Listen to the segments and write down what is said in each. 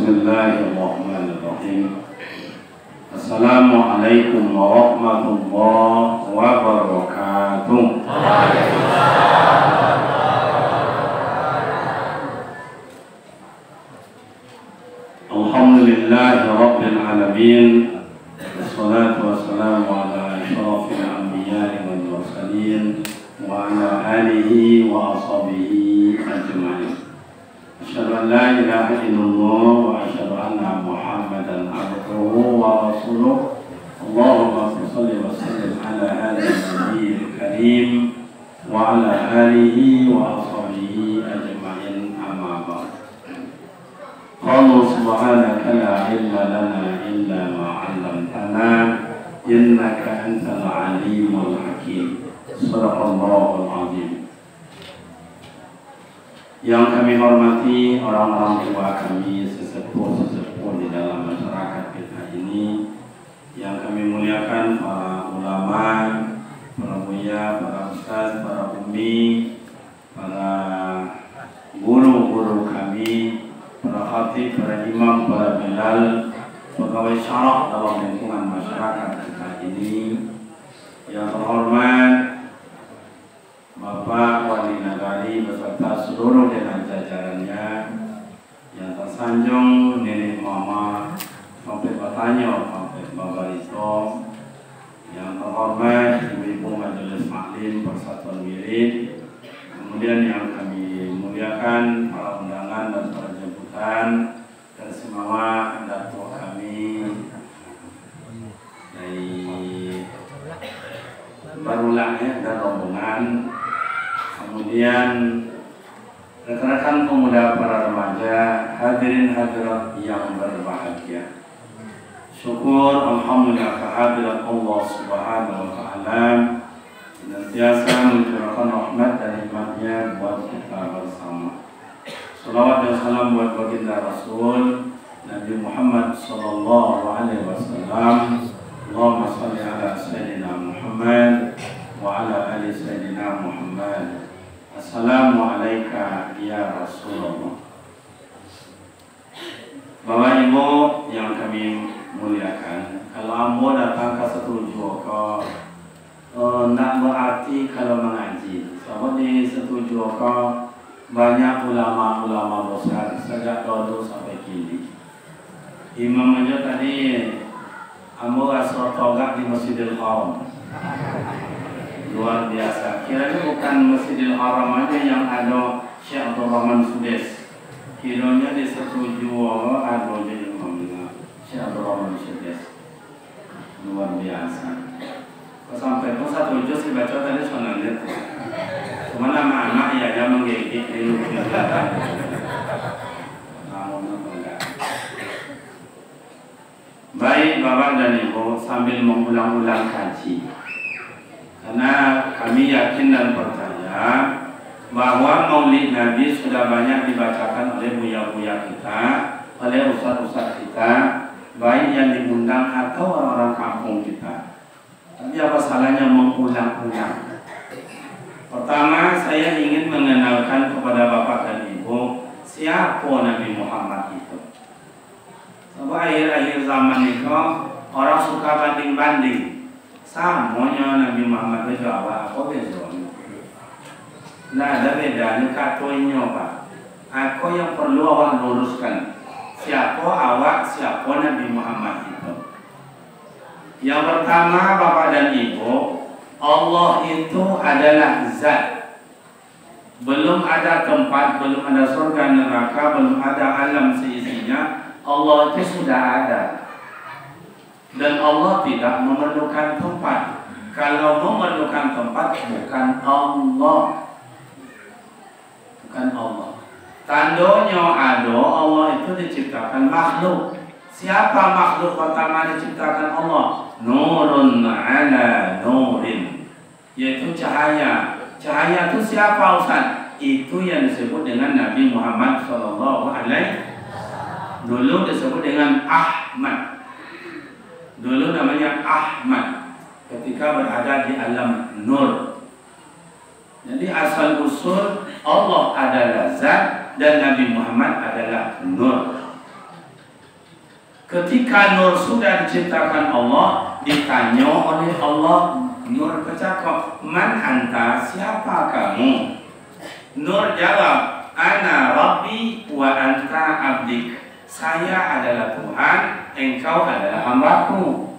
Bismillahirrahmanirrahim. Assalamualaikum warahmatullahi wabarakatuh. Alhamdulillahi rabbil alamin. Wassalatu wassalamu ala asyrafil anbiya'i wal mursalin wa ala alihi wa ashabihi ajma'in. Asyhadu an la ilaha illallah wa asyhadu anna Muhammadan abduhu wa rasuluh. Allahumma shalli wa sallim ala hadhihi nabiyil karim wa ala alihi wa ashabihi ajma'in, amma ba'd. Qala subhanaka la ilma lana illa ma 'allamtana innaka antal alimul hakim. Shadaqallahul azim. Yang kami hormati orang-orang tua kami, sesepuh-sesepuh di dalam masyarakat kita ini, yang kami muliakan para ulama, para buya, para ustaz, para umi, para guru-guru kami, para khatib, para imam, para bilal, pegawai syarah dalam lingkungan masyarakat kita ini. Yang terhormat Bapak Wali Nagari beserta seluruh dengan jajarannya, yang tersanjung nenek mama, sampai bertanya, sampai Bapak Risto, yang terhormat ibu-ibu majelis maklim persatuan wirid, kemudian yang kami muliakan para undangan dan para jemputan, dan semua datuk kami dari Barulah dan rombongan. Kemudian rekan-rekan pemuda, para remaja, hadirin hadirat yang berbahagia. Syukur alhamdulillah kehadirat Allah Subhanahu wa taala senantiasa mencurahkan rahmat dan hikmatnya buat kita bersama. Salawat dan salam buat baginda Rasul Nabi Muhammad sallallahu alaihi wasallam. Allahumma shalli ala sayyidina Muhammad wa ala ali sayyidina Muhammad. Assalamualaikum ya Rasulullah. Bapak Ibu yang kami muliakan, kalau ambo datang ke setuju kok nak berarti kalau mengaji. Sebab di setuju kok banyak ulama-ulama besar sejak dulu sampai kini. Imam aja tadi ambo asal togak di Masjidil Haram. Luar biasa. Kiranya bukan Masjidil Haram aja yang ada Syekh Abdul Rahman Sudes. Kiranya disetujui ada jadi imamnya Syekh Abdul Rahman Sudes. Luar biasa. Sampai pun satu juz dibaca tadi sonalnya. Cuma nama anak ya dia menggigit ini. Baik Bapak dan Ibu, sambil mengulang-ulang kaji, karena kami yakin dan percaya bahwa maulid Nabi sudah banyak dibacakan oleh buya-buya kita, oleh ustaz-ustaz kita, baik yang diundang atau orang-orang kampung kita. Tapi apa salahnya mengulang-ulang? Pertama, saya ingin mengenalkan kepada Bapak dan Ibu siapa Nabi Muhammad itu. Sebab akhir-akhir zaman itu orang suka banding-banding. Samanya Nabi Muhammad itu apa bezanya? Tidak ada bedanya katonya Pak. Aku yang perlu awak luruskan. Siapa awak, siapa Nabi Muhammad itu? Yang pertama Bapak dan Ibu, Allah itu adalah zat. Belum ada tempat, belum ada surga neraka, belum ada alam seisinya. Allah itu sudah ada. Dan Allah tidak memerlukan tempat. Kalau memerlukan tempat, bukan Allah. Bukan Allah. Tandanya ada, Allah itu diciptakan makhluk. Siapa makhluk pertama diciptakan Allah? Nurun ala nurin, yaitu cahaya. Cahaya itu siapa Ustaz? Itu yang disebut dengan Nabi Muhammad sallallahu alaihi. Dulu disebut dengan Ahmad. Dulu namanya Ahmad ketika berada di alam nur. Jadi asal usul Allah adalah zat dan Nabi Muhammad adalah nur. Ketika nur sudah diciptakan Allah, ditanya oleh Allah, nur bercakap, "Man anta, siapa kamu?" Nur jawab, "Ana Rabbi wa anta abdik." Saya adalah Tuhan, engkau adalah hambaku.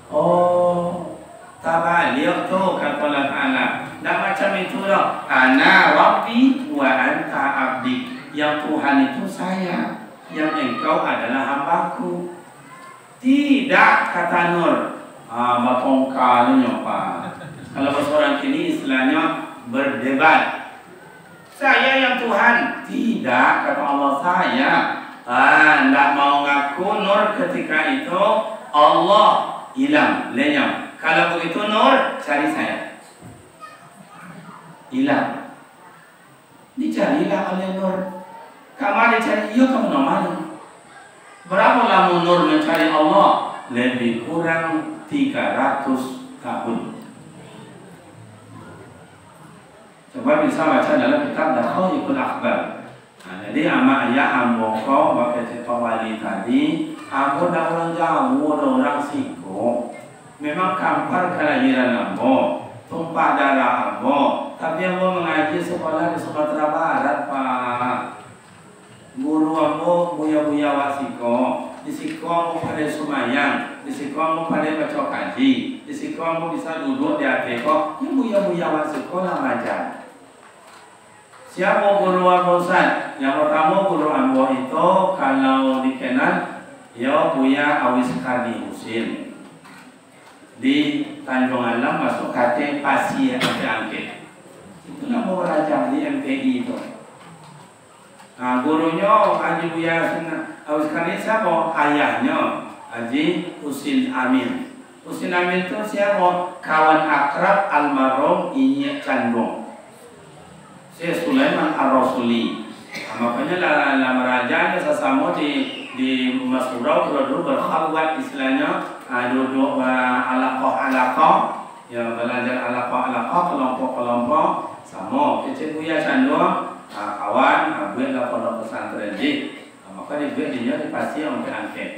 Oh, tabalik tu kata Allah Ta'ala. Dah macam itu lah. Ana Rabbi wa anta abdik. Yang Tuhan itu saya, yang engkau adalah hambaku. Tidak, kata Nur. Batongkalnya Pak. Kalau bahasa orang kini istilahnya berdebat. Saya yang Tuhan. Tidak, kata Allah, saya. Tidak mau ngaku Nur ketika itu Allah hilang, lenyap. Kalau begitu Nur, cari saya. Hilang. Dicarilah oleh Nur. Kamu dicari, iya kamu namanya. Berapa lama Nur mencari Allah? Lebih kurang 300 tahun. Coba bisa baca dalam kitab Dakhaikul Akhbar. Jadi ama ayah amboko bapak cerita wali tadi, aku dah orang Jawa, dah orang Siko. Memang kampar kelahiran ambo, tumpah darah ambo. Tapi ambo mengaji sekolah di Sumatera Barat, Pak. Guru ambo buya-buya wasiko. Di Siko ambo pada Sumayang, di Siko ambo pada baca kaji, di Siko ambo bisa duduk di ateko. Yang buya-buya wasiko lah ngajar. Siapa guru ambo Ustaz? Yang pertama guru ambo itu kalau dikenal, ya Buya Awis Karni Husin. Di Tanjung Alam masuk KT Pasir Angke. Itu nama belajar di MPI itu. Nah, gurunya Haji Buya Awis Karni siapa? Ayahnya Haji Husin Amin. Husin Amin itu siapa? Kawan akrab almarhum Inye Candong. Syekh Sulaiman Ar-Rasuli. Makanya lah merajanya sesama di Masurau dulu berkhalwat istilahnya, duduk alaqah ya, belajar alaqah kelompok sama kecil Buya Candong kawan buat lah pondok pesantren di maka dibuat dia dipasti sampai angket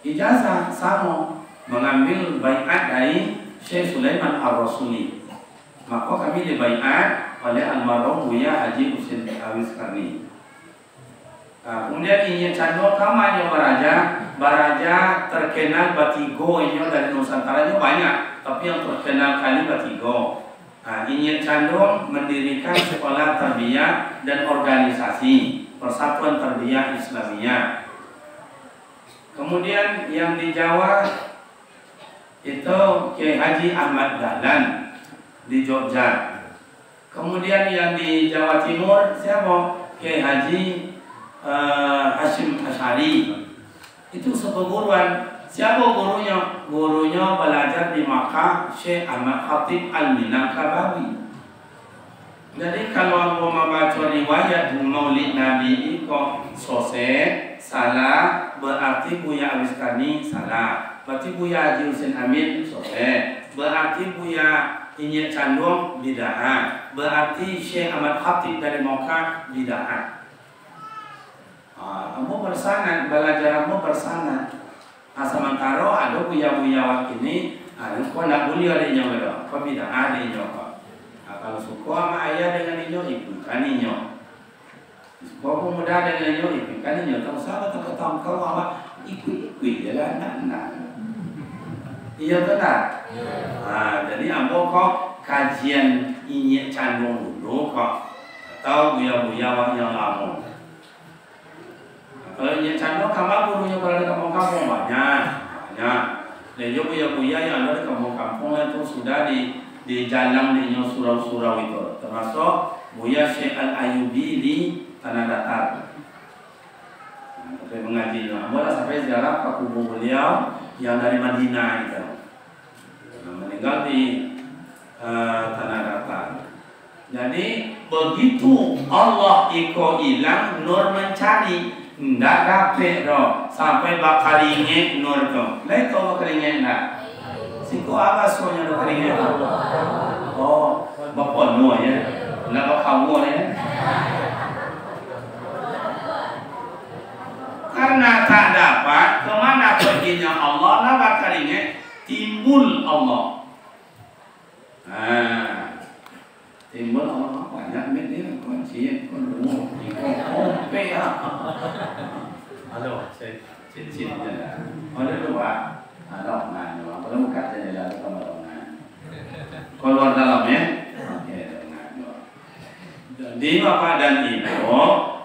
ijazah sama mengambil baiat dari Syekh Sulaiman Ar-Rasuli. Maka kami dibaiat oleh almarhum Buya Haji Husin Awis Karni. Kemudian Inye Candong kamanya Baraja terkenal Batigo ini dari Nusantara banyak, tapi yang terkenal kali Batigo. Inye Candong mendirikan sekolah tarbiyah dan organisasi Persatuan Tarbiyah Islamiyah. Kemudian yang di Jawa itu Kiai Haji Ahmad Dahlan di Jogja. Kemudian yang di Jawa Timur siapa? Kiai Haji Hashim Asy'ari. Itu seperguruan. Siapa gurunya? Gurunya belajar di Makkah Syekh Ahmad Khatib Al-Minangkabawi. Jadi kalau mau membaca riwayat Maulid Nabi itu sosek salah, berarti Buya Awis Karni salah. Berarti Buya Haji Husin Amin sosek. Berarti Buya Inye Candong bid'ah. Berarti Syekh Ahmad Khatib dari Makkah bid'ah. Kamu bersanad, belajar kamu bersanad. Sementara ada buya-buya ini, kau nak boleh ada nyawa, kau bid'ah ada nyawa. Kalau suka sama ayah dengan inyo, ikutkan inyo. Suka pemuda dengan inyo, ikutkan inyo. Tahu sahabat tak tahu kau apa ikut jalan anak. Iya benar. Jadi ambo kok kajian Inye Candong dulu kok, atau buya-buya yang lama. Kalau Inye Candong kamar gurunya kalau di kampung-kampung banyak. Dan juga buya-buya yang ada di kampung-kampung itu sudah di jalan di surau-surau itu, termasuk Buya Syekh Al-Ayubi di Tanah Datar. Sampai mengaji, boleh sampai ziarah ke kubur beliau yang dari Madinah itu, meninggal di Tanah Datar. Jadi begitu Allah iko hilang, Nur mencari, ndak dapet doh sampai bakaringe Nur tuh. Lain kau bakaringe ndak? Siko apa soalnya bakaringe? Oh, bapak Nur ya, ndak kamu ya. Karena tak dapat Allah. Timbul Allah banyak media kunci kunci kopi ya. Halo, saya cincin je. Ada dua, ada orang dua. Kalau buka saja lah, kalau orang. Keluar dalam ya. Okey, dengan dua. Jadi Bapak dan Ibu,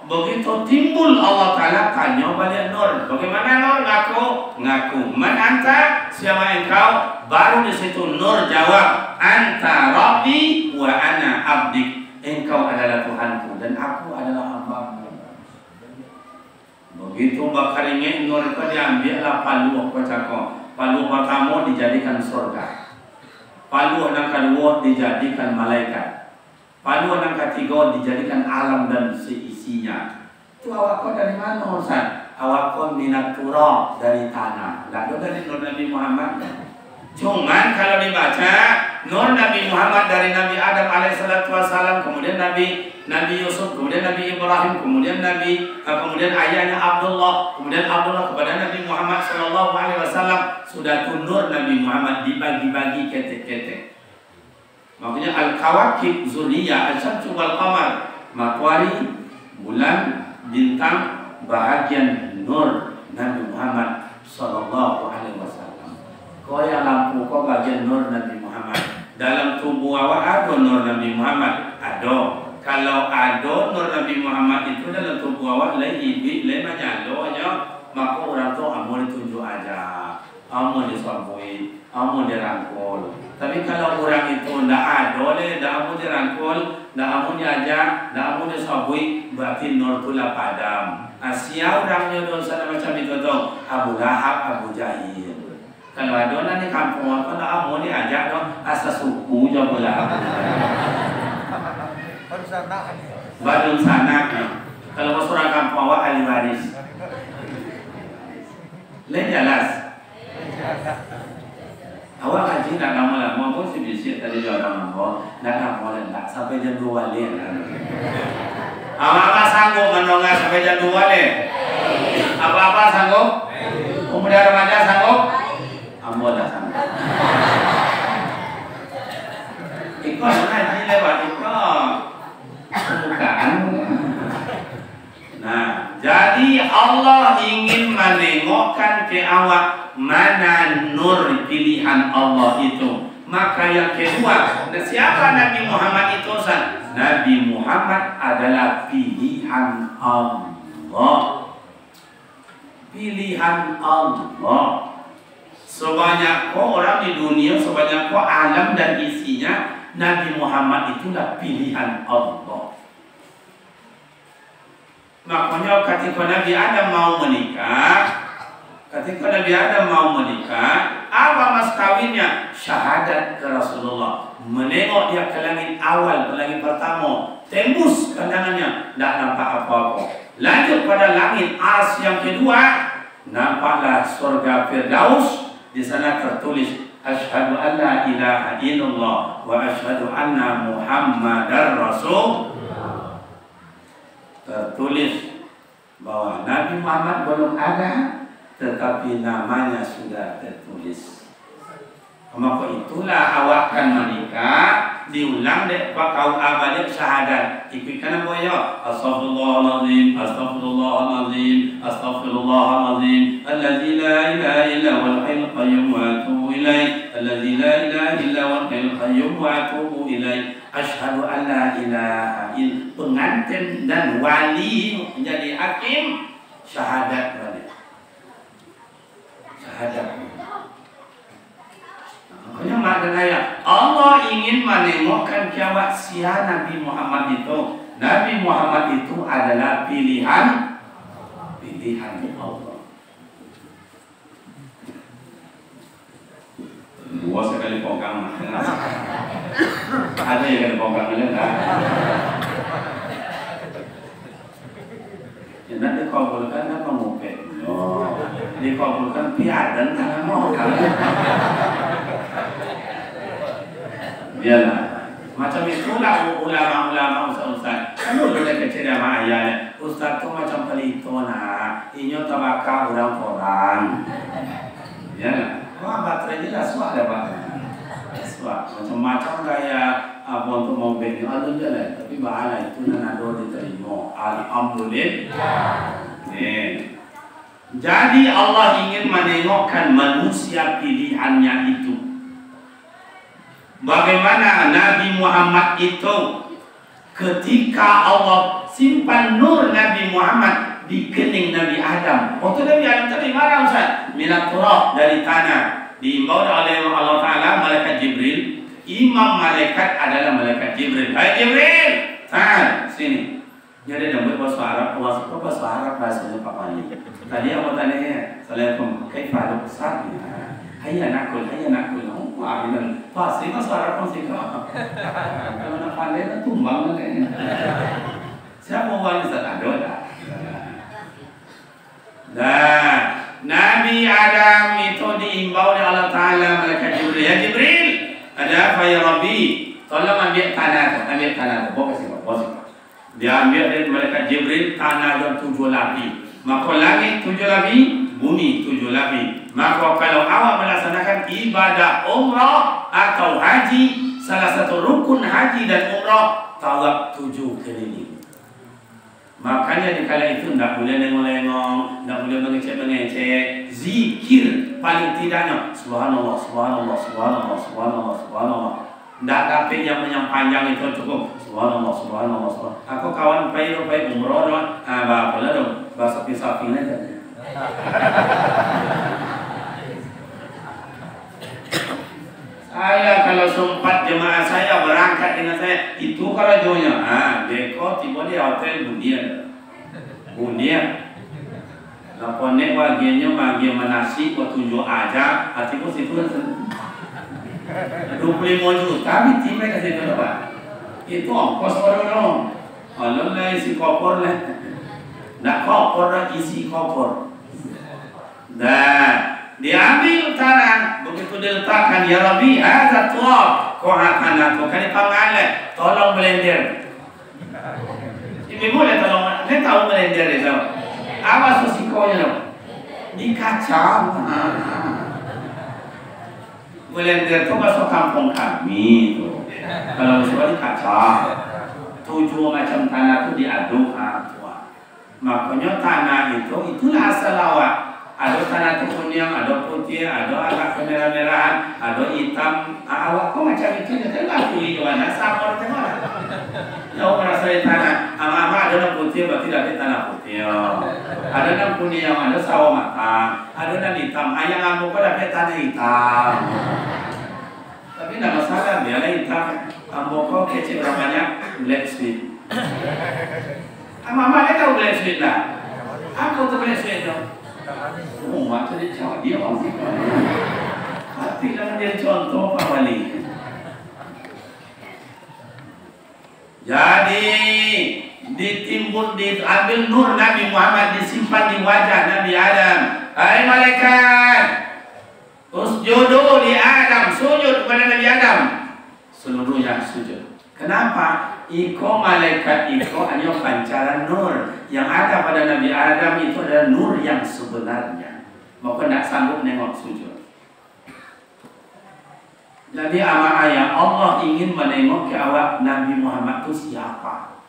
begitu timbul Allah Taala tanya balik Nur, bagaimana Nur ngaku? Man anta? Siapa engkau? Baru di situ Nur jawab, anta Rabbi wa ana abdik. Engkau adalah Tuhanku dan aku adalah hamba-Mu. Begitu bakar ingin Nur itu diambillah palu kocako. Palu pertama dijadikan surga. Palu yang kedua dijadikan malaikat. Palu yang ketiga dijadikan alam dan seisinya. Itu awak kau dari mana Ustaz? Awak kau minat turab dari tanah. Tak ada dari Nur Nabi Muhammad. Cuman kalau dibaca Nur Nabi Muhammad dari Nabi Adam alaihissalatu wassalam, kemudian Nabi Yusuf, kemudian Nabi Ibrahim, kemudian ayahnya Abdullah, kemudian Abdullah kepada Nabi Muhammad sallallahu alaihi wasallam, sudah tuh Nur Nabi Muhammad dibagi-bagi ketek-ketek. Makanya al-kawakib zuriyah al-syamsu wal qamar, matahari, bulan, bintang, bahagian Nur Nabi Muhammad sallallahu alaihi wasallam. Kau yang lampu kau bagian Nur Nabi Muhammad. Dalam tubuh awak ada Nur Nabi Muhammad? Ada. Kalau ada Nur Nabi Muhammad itu dalam tubuh awak lebih menyala, maka orang tu amun ditunjuk aja, amun disambui, amun dirangkul. Tapi kalau orang itu tidak ada, tidak amun dirangkul, tidak amun diajak, tidak amun disambui, berarti Nur tu lah padam. Asia orangnya dosa macam itu tu, Abu Lahab, Abu Jahil. Kalau ada orang di kampung aku nak mau diajak dong asal suku je pula. Baru sana kan. Kalau masuk orang kampung awak ahli waris. Lain jelas. Awak ngaji tak lama pun si bisik tadi dia orang ngomong tak lama tak sampai jam 2 leh. Apa sanggup menongak sampai jam 2 leh? Apa sanggup? Kemudian remaja sanggup? Ambo dah sampai. Ikut ngaji lewat ikut permukaan. Nah, jadi Allah ingin menengokkan ke awak mana nur pilihan Allah itu. Maka yang kedua, siapa Nabi Muhammad itu? Nabi Muhammad adalah pilihan Allah. Pilihan Allah. Sebanyak orang di dunia, sebanyak alam dan isinya, Nabi Muhammad itulah pilihan Allah. Makanya ketika Nabi Adam mau menikah, apa mas kawinnya? Syahadat ke Rasulullah. Menengok dia ke langit awal, ke langit pertama, tembus pandangannya, tidak nampak apa-apa. Lanjut pada langit Ars yang kedua, nampaklah surga Firdaus. Di sana tertulis asyhadu an la ilaha illallah wa asyhadu anna Muhammadar Rasul. Tertulis bahwa Nabi Muhammad belum ada, tetapi namanya sudah tertulis. Maka itulah awak akan menikah, diulang dek kau abadi syahadat. Ikutkan apa ya? Astaghfirullahaladzim, astaghfirullahaladzim, astaghfirullahaladzim. Alladzi la ilaha illa huwal hayyul qayyum wa atubu ilaih. Alladzi la ilaha illa huwal hayyul qayyum wa atubu ilaih. Asyhadu an la ilaha illallah. Pengantin dan wali menjadi hakim syahadat wali. Syahadat. Makanya maknanya Allah ingin menengokkan kiamat sia Nabi Muhammad itu. Nabi Muhammad itu adalah pilihan Allah. Dua sekali pokang. Ada yang kali pokang enggak? Ya nanti kabulkan apa ngupet? Oh, dikabulkan piadan tangan mau kan? Biarlah. Macam itulah ulama-ulama ustaz. Kan dulu dia kecil sama ayah. Ustaz tu macam pelito nak. Inyo tabaka orang-orang. Biarlah. Wah baterai jelas wah ada pak. sebab macam-macam gaya apa untuk mau beli ada je lah, tapi bahala itu nan ada diterima. Alhamdulillah. Jadi Allah ingin menengokkan manusia pilihannya itu. Bagaimana Nabi Muhammad itu ketika Allah simpan nur Nabi Muhammad di kening Nabi Adam. Waktu Nabi Adam tadi mana Ustaz? Minat turab, dari tanah. Diimbau oleh Allah Ta'ala malaikat Jibril. Imam malaikat adalah malaikat Jibril. Hai Jibril, sini. Jadi dia buat bahasa Arab, bahasa Arab bahasanya Pak Wali. Tadi apa tanya? Assalamualaikum. Kaifa besar? Hayya nakul. Wah, ini pasti bahasa Arab pasti kau. Kalau nak pandai tu tumbang kan. Siapa wali Ustaz? Ada. Nah, Nabi Adam itu diimbau oleh Allah Ta'ala malaikat Jibril. Ya Jibril, ada apa ya Rabbi? Tolong ambil tanah tu. Bawa sini. Dia ambil dari malaikat Jibril tanah yang 7 lapis. Maka langit 7 lapis, bumi 7 lapis. Maka kalau awak melaksanakan ibadah umrah atau haji, salah satu rukun haji dan umrah, tawaf 7 keliling. Makanya di kala itu tidak boleh lengong-lengong, tidak boleh mengecek-mengecek. Zikir paling tidaknya Subhanallah. Tidak dapat yang panjang itu cukup Subhanallah. Aku kawan pergi umroh doang. Apa dong? Bahasa pisah aja. Saya kalau sempat jemaah saya berangkat dengan saya itu kalau jonya. Beko tiba di hotel Bunia. Lapor nek bagiannya bagian manasik waktu tujuh aja. Hatiku situ 25 juta tim mereka kasih berapa? Itu ongkos baru dong. Kalau lah isi koper lah. Nak koper lah isi koper. Dan diambil tanah begitu diletakkan ya Rabbi hadza turab qahatana tu kan pangalan tolong blender. Ini boleh tolong. Dia tahu blender itu. Apa sosikonya? Dikacau. Blender itu masuk kampung kami tu. Kalau misalnya dikacau, 7 macam tanah tu diaduk makanya tanah itulah asal awak. Ada tanah kuning, ada putih, ada agak kemerah-merahan, ada hitam. Awak kok macam itu je tengah kuih ke mana? Sama tengah. Jauh merasa di tanah. Ama ada yang putih berarti dari tanah putih. Ada yang kuning, ada sawo matang, ada yang hitam. Ayam kamu kok dapat tanah hitam. Tapi tidak masalah, biarlah hitam. Kamu kok kecil namanya black sweet. Ama dia tahu black sweet lah. Apa tu black sweet tu? Oh, mata dia jawab dia orang sih. Hati lah dia contoh Pak Wali. Jadi ditimbun, diambil nur Nabi Muhammad, disimpan di wajah Nabi Adam. Hai malaikat, usjudu li Adam, sujud kepada Nabi Adam. Seluruhnya sujud. Kenapa? Iko malaikat iko hanya pancaran nur yang ada pada Nabi Adam itu adalah nur yang sebenarnya. Maka tidak sanggup nengok sujud. Jadi ama ayah Allah ingin menengok ke awak Nabi Muhammad itu siapa?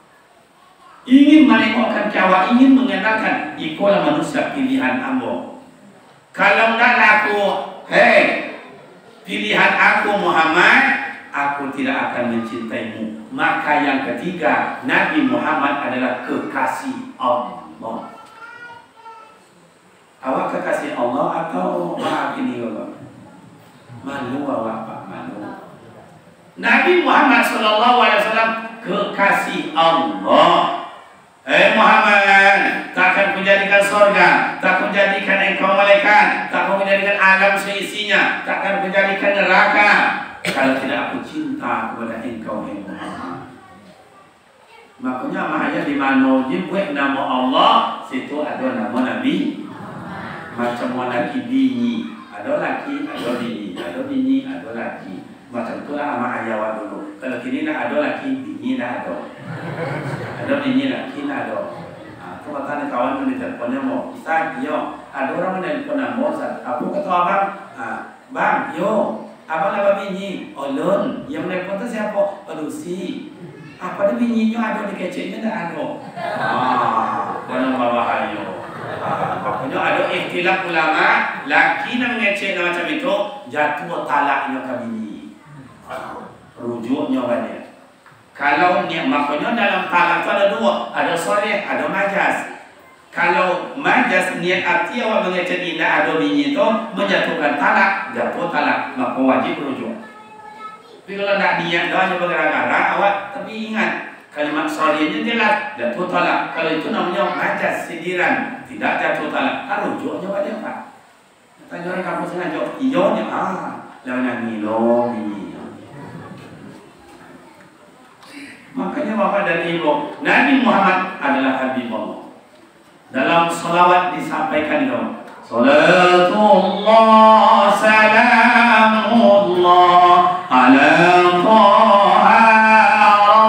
Ingin menengokkan ke awak, ingin mengenalkan ikolah manusia pilihan Allah. Kalau tidak aku, pilihan aku Muhammad, aku tidak akan mencintaimu. Maka yang ketiga, Nabi Muhammad adalah kekasih Allah. Awak kekasih Allah atau maaf ini Allah? Malu awak Pak, malu. Nabi Muhammad SAW kekasih Allah. Muhammad, takkan kujadikan surga, tak kujadikan engkau malaikat, tak kujadikan alam seisinya, takkan kujadikan neraka kalau tidak aku cinta kepada engkau Muhammad. Makanya mahanya di mana buat nama Allah, situ ada nama Nabi. Macam laki bini, ada laki, ada bini, ada bini, ada laki. Macam itulah ama ayah dulu. Kalau kini nak ada laki, bini nak ada. Ada bini laki nak ada. Itu kata kawan yang diteleponnya mau, Ustaz, yo, ada orang menelpon nama Ustaz. Aku kata abang, bang, yo, Abang lah bini, Olon. Yang menelpon tu siapa? Lucy. Apa dia bininya ada di kecilnya tak ada. Konon bahaya. Pokoknya ada ikhtilaf ulama, laki nak ngecek macam itu jatuh talaknya ke bini. Rujuknya banyak. Kalau ni maknanya dalam talak tu ada dua, ada sharih, ada majas. Kalau majas niat arti awak mengecek indah ada bini itu menjatuhkan talak, jatuh talak, maka wajib rujuk. Tapi kalau tak niat doa hanya bergara-gara awak, tapi ingat kalimat sharihnya jelas, jatuh talak. Kalau itu namanya majas sindiran, tidak jatuh talak. Rujuknya wajib Pak. Tanya orang kamu sengaja, iyonya lawan nyanyi lo bini. Makanya Bapak dan Ibu, Nabi Muhammad adalah Habibullah. Dalam salawat disampaikan dong. Salatullah salamullah ala taha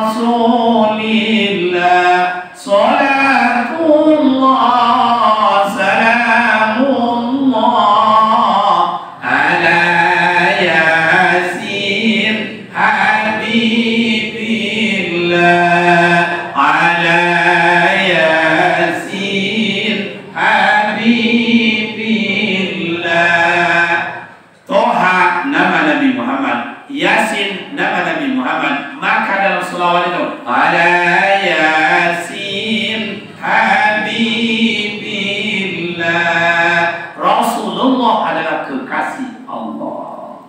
rasulillah. Salatullah salamullah ala yasin habibillah ala yasin habibillah. Toha nama Nabi Muhammad, Yasin nama Nabi Muhammad. Maka dalam selawat itu ala yasin habibillah. Rasulullah adalah kekasih Allah.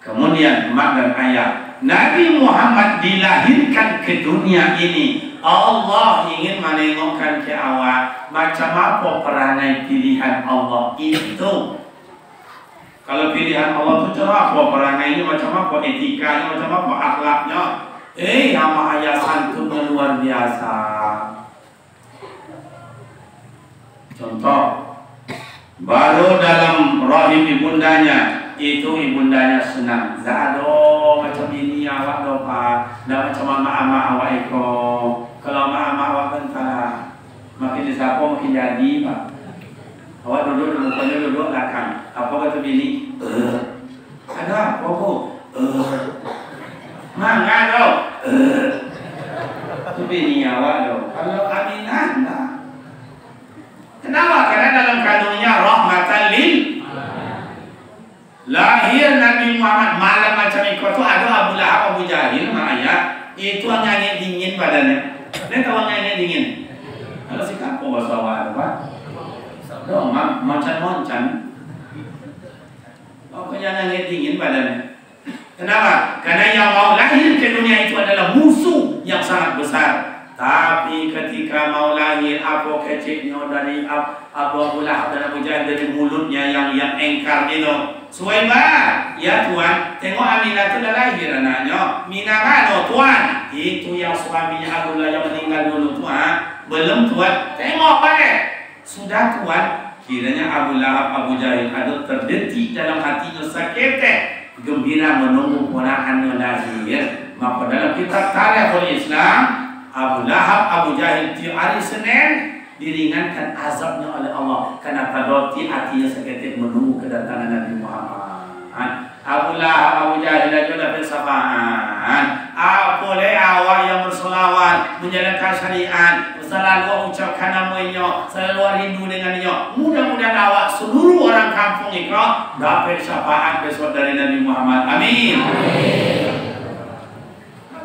Kemudian mak dan ayah, Nabi Muhammad dilahirkan ke dunia ini. Allah ingin menengokkan ke awak macam apa perangai pilihan Allah itu. Kalau pilihan Allah itu macam apa perangainya, macam apa etikanya, macam apa akhlaknya. Nama ayah santunnya luar biasa. Contoh, baru dalam rahim ibundanya, itu ibundanya senang. Zado macam ini awak doa, dah macam mama awak eko. Kalau mama awak bentar, makin disapu makin jadi Pak. Awak duduk mukanya duduk belakang. Apa kata bini? Ada apa bu? Mana lo? Itu bini awak lo. Kalau Aminah enggak. Kenapa? Karena dalam kandungnya rahmatan lil. Lahir Nabi Muhammad malam macam itu ada Abu Lahab, Abu Jahil, makanya itu nyanyi dingin badannya. Dia tahu nyanyi dingin. Kalau si kapo bahasa awak apa? Dong, moncan. Pokoknya nyanyi dingin badannya. Kenapa? Karena yang mau lahir ke dunia itu adalah musuh yang sangat besar. Tapi ketika mau lahir apa kecilnya dari Abu Lahab dan Abu Jahal dari mulutnya yang engkar itu. Suhaibah, ya Tuhan, tengok Aminah itu dah lahir anaknya. Mina mana Tuhan? Itu yang suaminya Abdullah yang meninggal dulu Tuhan. Belum Tuhan, tengok balik. Sudah Tuhan. Kiranya Abu Lahab, Abu Jahil ada terdetik dalam hatinya sakit, gembira menunggu ponakannya lahir. Maka dalam kitab Tarikhul Islam, Abu Lahab, Abu Jahil di hari Senin diringankan azabnya oleh Allah karena tadoti hatinya seketik menunggu kedatangan Nabi Muhammad. Abu Lahab, Abu Jahil adalah bersafaan. Boleh awak yang bersolawat menjalankan syariat, selalu ucapkan namanya, selalu rindu dengannya. Mudah-mudahan awak seluruh orang kampung Iqra dapat syafaat besok dari Nabi Muhammad. Amin.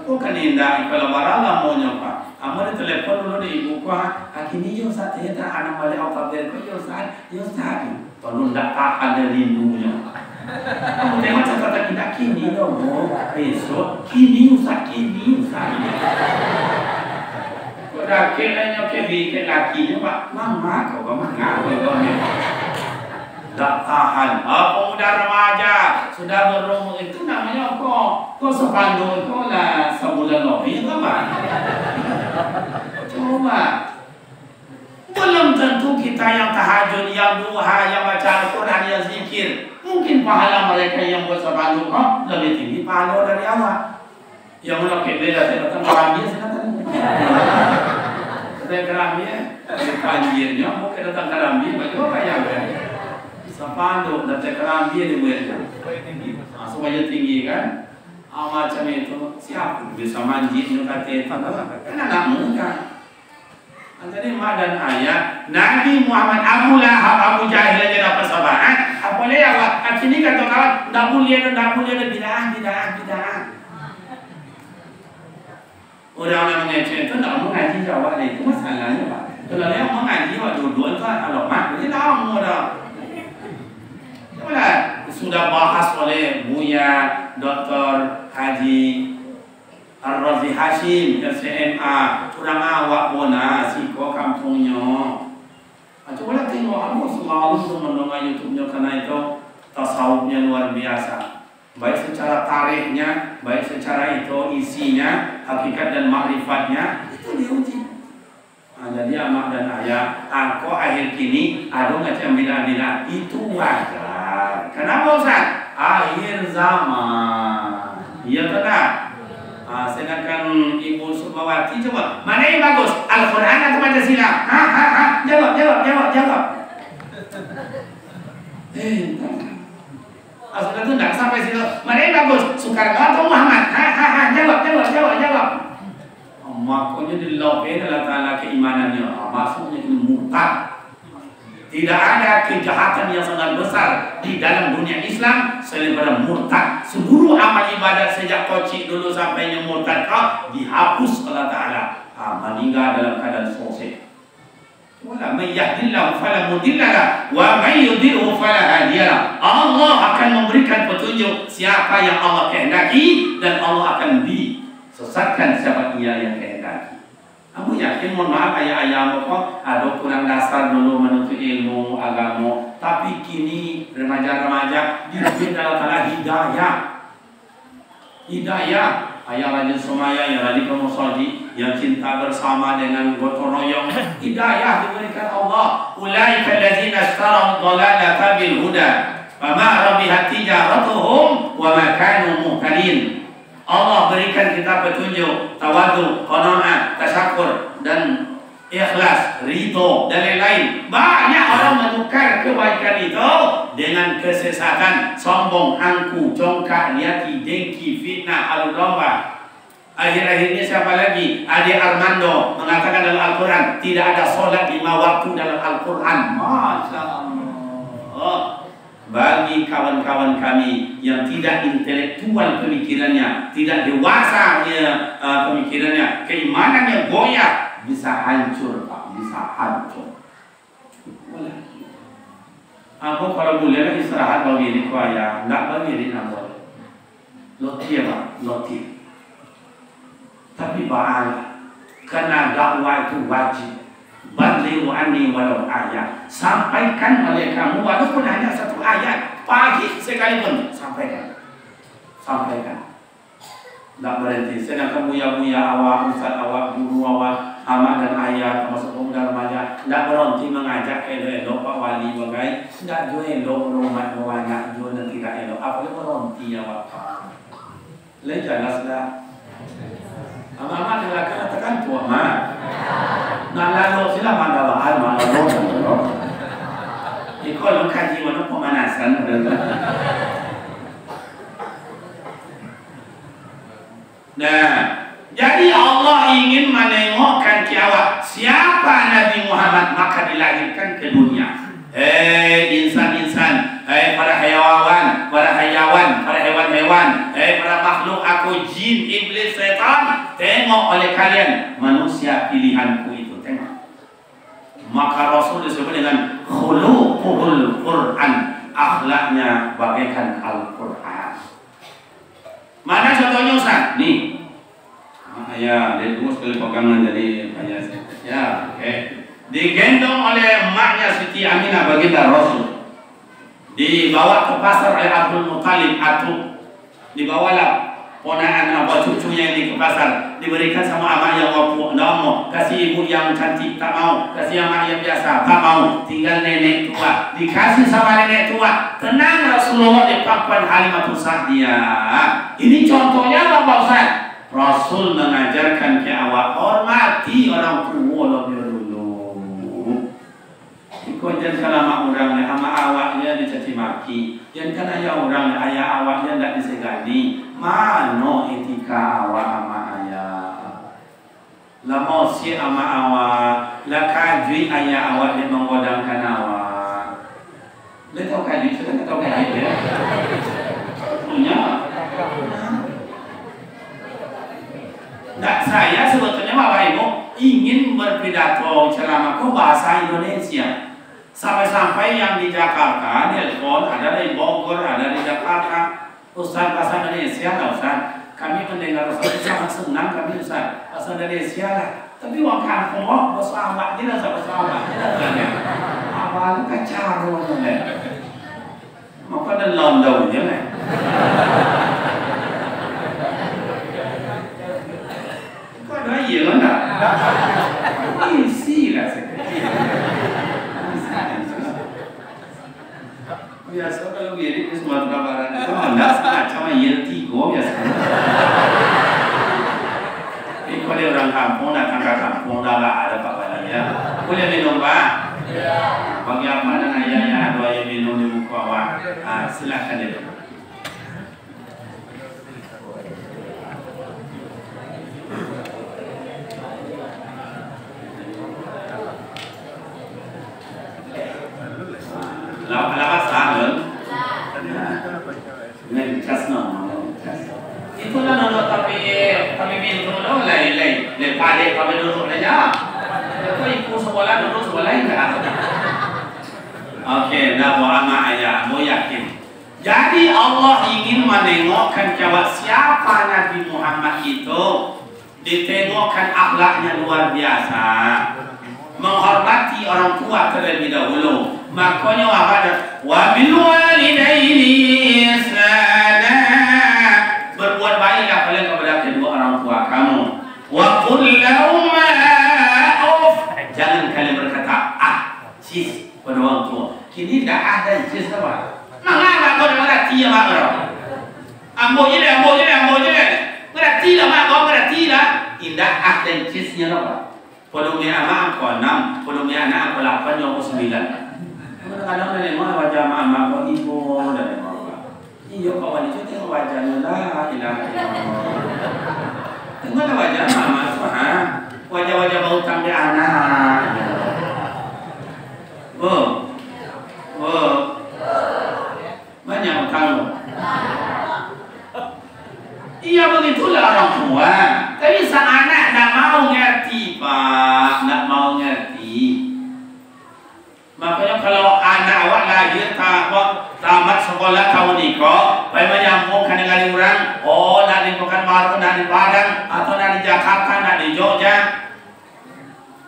Bukan indah kalau barang maunya Pak. Amal telepon dulu di ibu ko kini yo saat ya tak anak balik apa dia ko yo saat tolong tak tahan dari rindunya. Kamu tengok catatan kita kini dong, besok kini usah. Kau dah kiranya ke lakinya Pak, mama kau mengapa kau ni? Tak tahan. Apa muda remaja sudah berumur itu namanya kau sepandung kau lah sebulan lebih apa? Coba. Belum tentu kita yang tahajud, yang duha, yang baca Al-Quran, yang zikir. Mungkin pahala mereka yang buat sepandung kau lebih tinggi pahala dari awak. Yang melukis beda, saya datang keramia, saya datang. Saya keramia, banjirnya, mungkin datang keramia, bagaimana yang sepanduk dan cekram dia dibuatnya. Supaya tinggi kan? Macam itu siapa bisa manjit kata itu kan anak muda. Jadi mak dan ayah Nabi Muhammad Abu Lahab Abu Jahil aja dapat persamaan. Apa boleh awak? Sini kata kawan, tak boleh bidah. Orang mengecek itu tak mau ngaji jawab itu masalahnya pak. Kalau dia mau ngaji awak dua-dua kan kalau mak jadi tak mau dah. Sudah bahas oleh Buya Dr. Haji Ar-Razi Hashim LCMA kurang awak bona siko kampungnya. Coba tengok aku selalu mendengar YouTube-nya karena itu tasawufnya luar biasa. Baik secara tarikhnya, baik secara itu isinya, hakikat dan makrifatnya itu diuji. Jadi amak dan ayah, aku akhir kini ada macam bina-bina itu wajar. Kenapa Ustaz? Akhir zaman. Iya tak? Sedangkan Ibu Sukmawati coba, mana yang bagus? Al-Quran atau Pancasila? Jawab. Sudah tu tak sampai situ. Mana yang bagus? Soekarno atau Muhammad? Jawab. Makanya dilopin Allah Ta'ala keimanannya. Maksudnya ini murtad. Tidak ada kejahatan yang sangat besar di dalam dunia Islam selain pada murtad. Seluruh amal ibadat sejak kocik dulu sampai yang murtad dihapus Allah Ta'ala. Meninggal dalam keadaan sosek. Wala may yahdillahu fala mudilla wa may yudhilhu fala hadiyalah. Allah akan memberikan petunjuk siapa yang Allah kehendaki dan Allah akan disesatkan siapa ia yang kehendaki. Kamu yakin mohon maaf ayah-ayah kok ada kurang dasar dulu menuntut ilmu agama, tapi kini remaja-remaja diberi dalam tanah hidayah. Ayah rajin semaya, yang rajin bermusolli, yang cinta bersama dengan gotong royong, hidayah diberikan Allah. Ulaika allazina ishtaraw dhalalata bil huda, fama rabihat tijaratuhum wa ma kanu muhtadin. Allah berikan kita petunjuk, tawadu, qanaah, tasyakur dan ikhlas, ridho dan lain-lain. Banyak orang menukar kebaikan itu dengan kesesatan, sombong, angku, congkak, niati, dengki, fitnah, adu domba. Akhir-akhirnya siapa lagi? Ade Armando mengatakan dalam Al-Quran tidak ada sholat 5 waktu dalam Al-Quran. Masya Allah. Bagi kawan-kawan kami yang tidak intelektual pemikirannya, tidak dewasa pemikirannya, keimanannya goyah, bisa hancur Pak, bisa hancur. Aku kalau boleh istirahat bagi ku ayah, enggak bagi boleh. Loti ya Pak, loti. Tapi bahaya, karena dakwah itu wajib. Balighu anni walau ayat. Sampaikan oleh kamu walaupun hanya satu ayat, pagi sekalipun sampaikan. Tak berhenti. Sedangkan buya-buya awak, ustaz awak, guru awak, amak dan ayah, termasuk pemuda remaja, tak berhenti mengajak elok-elok Pak Wali bagai, tak jual elok rumah banyak, jual dan tidak elok. Apa yang berhenti awak Pak? Lain jelaslah. Amak-amak adalah katakan tua mak. Nak lalu sila mandawaan malu. Ikut lu kaji mana pemanasan. Nah, jadi Allah ingin menengokkan ke awak siapa Nabi Muhammad maka dilahirkan ke dunia. Insan-insan, para hayawan, para hewan-hewan, para makhluk aku, jin, iblis, setan, tengok oleh kalian manusia pilihanku itu, tengok. Maka Rasul disebut dengan khuluqul Quran, akhlaknya bagaikan Al-Quran. Mana contohnya Ustaz? Nih, ya, dia tunggu sekali pegangan jadi ayah. Ya, oke. Digendong oleh emaknya Siti Aminah baginda Rasul, dibawa ke pasar oleh Abdul Muttalib Atuk, dibawalah ponaan apa cucunya ini ke pasar, diberikan sama amak yang wapu, tidak mau, kasih ibu yang cantik tak mau, kasih amak yang biasa tak mau, tinggal nenek tua, dikasih sama nenek tua. Tenang Rasulullah di pangkuan Halimatus Sa'diyah. Ini contohnya apa Pak Ustaz? Rasul mengajarkan ke awak hormati orang tua lebih dulu. Ikut jangan kalama orang ama awaknya dicaci maki. Jangan kan ayah orang ayah awaknya tidak disegani. Mano etika awak ama ayah. Lama si ama awak, la kajui ayah awak dia menggodamkan awak. Dia tahu kajui, saya tak tahu kajui ya. Punya. Tak, saya sebetulnya Bapak Ibu ingin berpidato ceramah ke bahasa Indonesia. Sampai-sampai yang di Jakarta, nelpon, ada di Bogor, ada di Jakarta. Ustaz bahasa Indonesia lah Ustaz. Kami mendengar Ustaz sangat senang kami Ustaz bahasa Indonesia lah. Tapi orang kampung bahasa awak je lah bahasa awak je lah. Awal kacau lah. Maka ada londau je lah. Ada iya kan tak? Isi lah sekali. Biasa kalau mirip di Sumatera Barat itu anda semacam iya tigo biasa. Ini kalau orang kampung datang ke kampung dah ada pak balanya. Boleh minum pak? Bagi apa dengan ayahnya ada yang minum di muka awak? Silakan itu. Lapas tahun, ni cas no, itu lah nono tapi minum no, lain, pada kami duduk aja. Itu ibu sekolah duduk sekolah enggak? Okey, dah ama ayah, mau yakin. Jadi Allah ingin menengokkan jawab siapa Nabi Muhammad itu, ditengokkan akhlaknya luar biasa, menghormati orang tua terlebih dahulu. Makanya apa? Wa bil walidaini ihsana, berbuat baiklah kalian kepada kedua orang tua kamu. Wa qul lahum uf, jangan kalian berkata cis pada orang tua. Kini dah ada cis apa? Mengapa kau berarti ya mak orang? Ambo je. Berarti lah mak kau berarti lah. Indah ada cisnya apa? Polumnya anak aku 6, polumnya anak aku 8, yang aku 9. Kadang-kadang dari mana wajah mama kau ibu dari mana? Iyo kawan itu tengok wajahnya lah, hilang. Tengok wajah mama tu, wajah-wajah bau tambe anak. Banyak utang. Iya begitulah orang tua. Tapi sang anak tak mau ngerti pak, tak mau ngerti. Makanya kalau anak awak lahir tamat sekolah tahun ini kok, menyambungkan dengan orang, nak di Pekanbaru, nak di Padang, atau nak di Jakarta, nak di Jogja.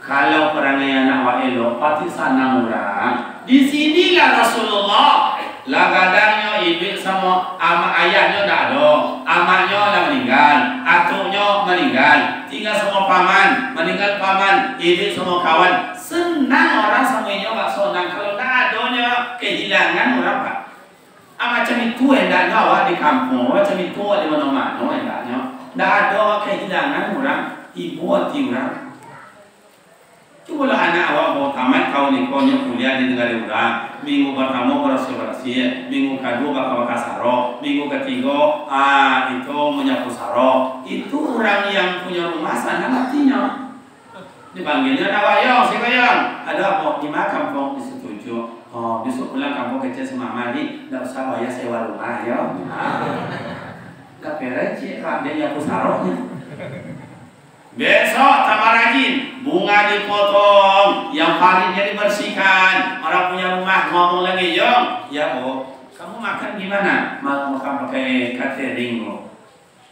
Kalau perangai anak awak elok, pasti senang orang. Di sinilah Rasulullah, lagadangnya ibu sama ama ayahnya tak ada, amaknya dah meninggal, atuknya meninggal, tinggal semua paman, meninggal paman, ibu semua kawan. Senang orang semuanya pak senang. Kalau tak adanya kehilangan orang pak. Macam itu hendaknya awak di kampung, macam itu di mana-mana hendaknya. Tak ada kehilangan orang, ibu hati orang. Cubalah anak awak bawa tamat kau ni kau kuliah di negara orang. Minggu pertama berasi-berasi, minggu kedua bakal saro, minggu ketiga itu menyapu saro. Itu orang yang punya rumah sana artinya. Dipanggilnya nak wayang, si wayang. Ada apa? Di mana kampung disetuju? Oh, besok pulang kampung kecil sama mami, tak usah bayar sewa rumah ya. Tak peres cik, dia nyapu sarohnya. Besok tambah rajin, bunga dipotong, yang paritnya dibersihkan. Orang punya rumah ngomong lagi, Yong. Ya oh, kamu makan gimana? Mau makan pakai catering oh.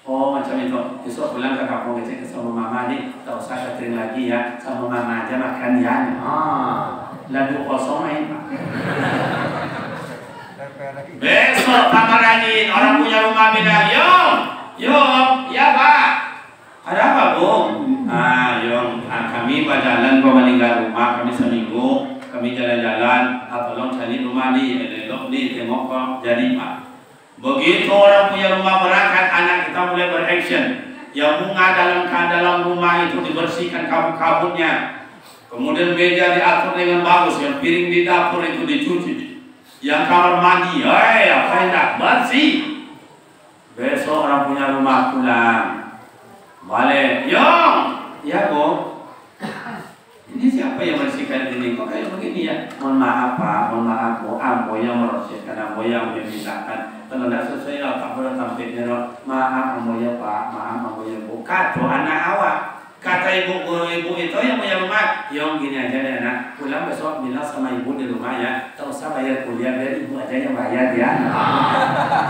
Oh macam itu, besok pulang ke kampung kecil sama mama ni, tak usah catering lagi ya, sama mama aja makan ya. Lalu kosong main. Besok tambah rajin, orang punya rumah bilang, Yong, ya pak. Ada apa bung? Yong, kami berjalan ke meninggal rumah, kami seminggu, kami jalan-jalan, tolong cari rumah ni, elok ni, tengok kok jadi pak. Begitu orang punya rumah berangkat, anak kita mulai beraction. Yang bunga dalam rumah itu dibersihkan kabut-kabutnya. Kemudian meja diatur dengan bagus, yang piring di dapur itu dicuci, yang kamar mandi, apa yang tak bersih. Besok orang punya rumah pulang, balik, ya Bu, ini siapa yang bersihkan ini? Kok kayak begini ya? Mohon maaf Pak, mohon maaf Bu, ambo yang membersihkan, ambo yang memisahkan. Kalau tidak sesuai, tak boleh tampilnya. Maaf ambo ya Pak, maaf ambo ya Bu. Kata anak awak. Kata ibu itu yang punya rumah, yang gini aja deh anak, pulang besok bilang sama ibu di rumah ya, tak usah bayar kuliah, biar ibu aja yang bayar ya.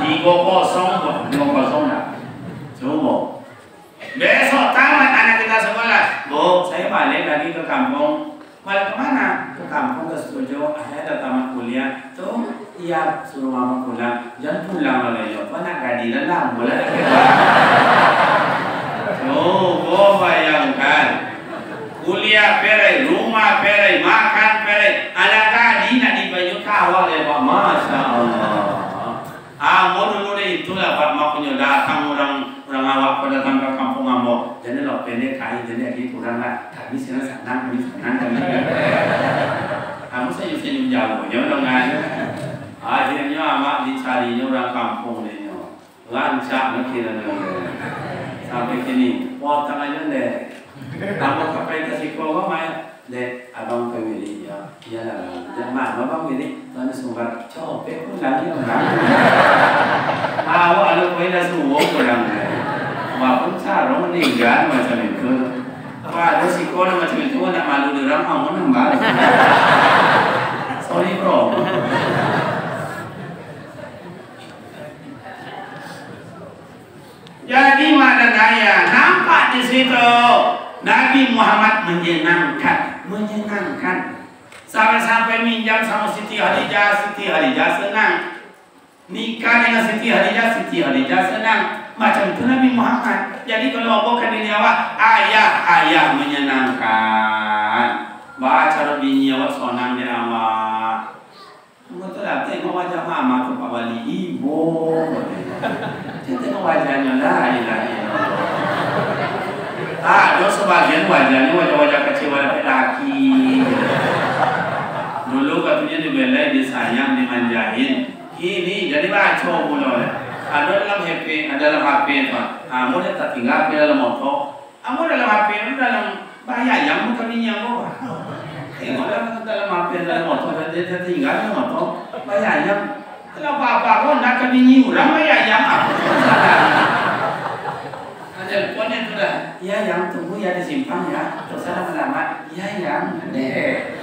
3-0 lah. Coba. Besok tamat anak kita sekolah, Bu, saya balik lagi ke kampung. Balik kemana? Ke kampung, ke setuju, saya udah tamat kuliah. Tuh, iya suruh mama pulang, jangan pulang oleh yo, nak gadilan lah, boleh. Oh, bayangkan kuliah perai, rumah perai, makan perai, anak tadi nak dibaju kawal ya Pak, Masya Allah. Mau dulu deh itulah Pak, makanya datang orang awak pada datang ke kampung ambo, jadi lo pendek kain jadi lagi kurang lah, kami senang, kami. Kamu senyum jauh, ya dengan akhirnya amak dicarinya orang kampung deh, lancak nak kira sampai sini, potong aja deh. Kamu kapai kasih kau main deh, abang kewili ya, iyalah. Jangan abang kewili, tuan sumber copet pun lagi orang. Awak ada kau dah semua orang. Walaupun sarung meninggal macam itu. Ada si kau macam itu nak malu di orang, kamu nambah. Sorry bro. Jadi mana daya, nampak di situ Nabi Muhammad menyenangkan. Sampai-sampai minjam sama Siti Khadijah senang. Nikah dengan Siti Khadijah senang. Macam itu Nabi Muhammad. Jadi kalau bukan ini awak, ayah menyenangkan. Baca lebih awak sonang di awak. Betul lah, tengok wajah mama tu Pak Wali, ibu. Tengok wajahnya lah, ada sebagian wajahnya wajah-wajah kecil laki. Dulu katanya dibelai, disayang, dimanjain. Ini jadi baca mulu. Ada dalam HP, ada dalam HP Pak. Kamu dah tak tinggal dalam motor. Kamu dalam HP, dalam bahaya yang bukan minyak bawah. Tengok dalam HP, dalam motor, dia tinggal dalam motor. Bayang, kalau apa-apa pun nak kebinyi orang bayang apa? Ada ponnya tu dah. Ya yang tunggu ya disimpan ya. Terus lama-lama, ya yang deh.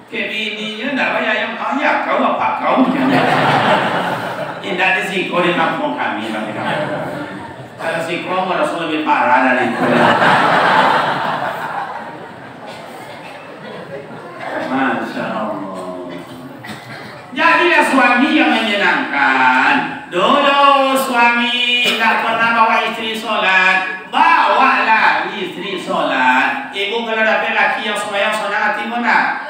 Kebininya tak bayang. Ya kau apa kau? Ini ada siko di kampung kami. Kalau siko merasa lebih parah dari itu. Masya Allah. Jadilah suami yang menyenangkan. Dulu suami tak pernah bawa istri solat, bawalah istri solat. Ibu kalau dapat laki yang sembahyang solat hati mana?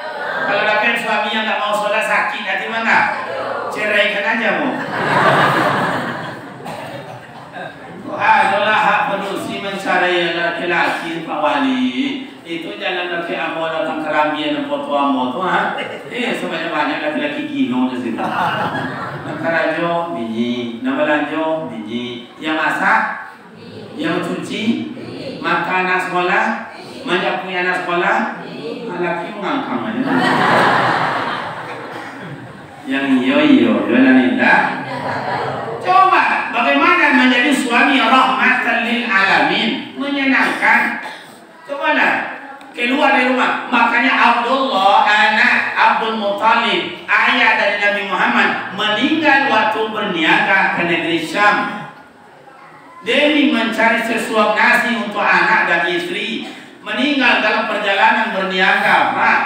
Kalau dapat suami yang tak mau solat sakit hati mana? Ceraikan aja Bu. Adalah hak manusia mencari laki-laki Pak Wali. Itu jalan laki amo datang kerambian dan foto amo tu sebanyak banyak laki-laki gino di situ. Nakarajo biji, nabalanjo biji, yang masak, yang cuci, makan anak sekolah, menyapu anak sekolah, laki mengangkang aja. Yang iyo nanti. Coba bagaimana menjadi suami rahmatan lil alamin, menyenangkan. Cobalah keluar dari rumah. Makanya Abdullah anak Abdul Muttalib, ayah dari Nabi Muhammad, meninggal waktu berniaga ke negeri Syam. Demi mencari sesuap nasi untuk anak dan istri. Meninggal dalam perjalanan berniaga, Pak.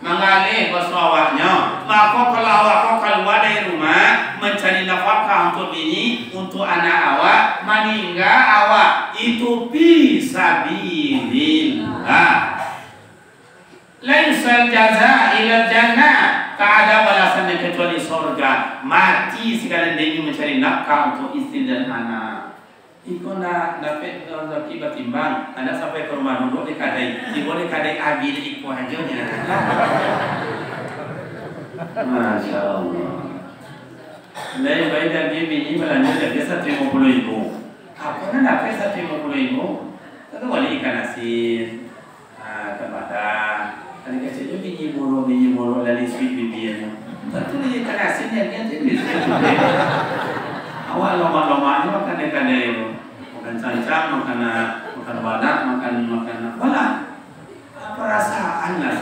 Mengalih bersuawaknya. Maka kalau awak keluar dari rumah mencari nafkah untuk ini, untuk anak awak, meninggal awak itu fisabilillah. Laisal jaza ila jannah. Tak ada balasan kecuali surga. Mati sekalian demi mencari nafkah untuk istri dan anak. Iko nak dapat rezeki bertimbang, anda sampai ke rumah duduk di kadai, boleh kadai abi di iko aja. Masya Allah. Lain baik dan dia bini belanja dia 150.000. Apa nak dapat 150.000? Tentu boleh ikan asin, kepada kan kecil juga bini mulu dari sweet bibinya. Tentu ikan asin yang dia jadi. Awal lama-lamanya makan ikan itu, makan cancang, makan badak, makan wala. Perasaan lah.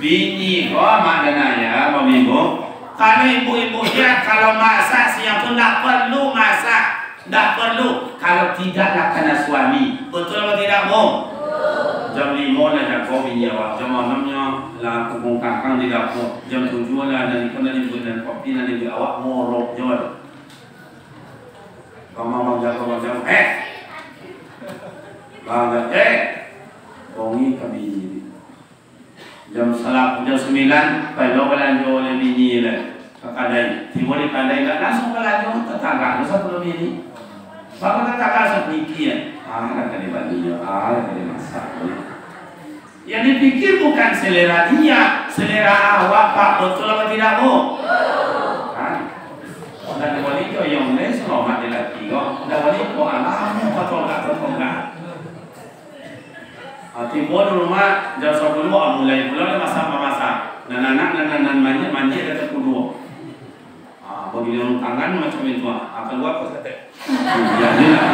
Bini, mak dan ayah, ibu. Kalau ibu-ibu dia kalau masak siang pun tak perlu masak, tak perlu. Kalau tidak nak kena suami, betul atau tidak mau? Jam 5 lah jago bini awak, jam 6 lah kubung kakang di dapur, jam 7 lah dari kena dibuat dan kopi nanti awak morok jual. Mama jago, bongi kami jam 9 pada belanja oleh bini lah ke kadai. Timur di kadai tak langsung belanja tetangga, dosa belum ini. Bapak tetangga sedikit, nak kena beli, nak kena masak. Yang dipikir bukan selera dia, selera awak pak betul atau tidak mau? Dan wali itu yang lain selamat di lagi kok. Dan wali itu alamnya patolak. Timur di rumah jam 10 mulai masak. Dan anak manja kata kudu. Bagi orang tangan macam itu. Keluar kau kata. Jadi lah.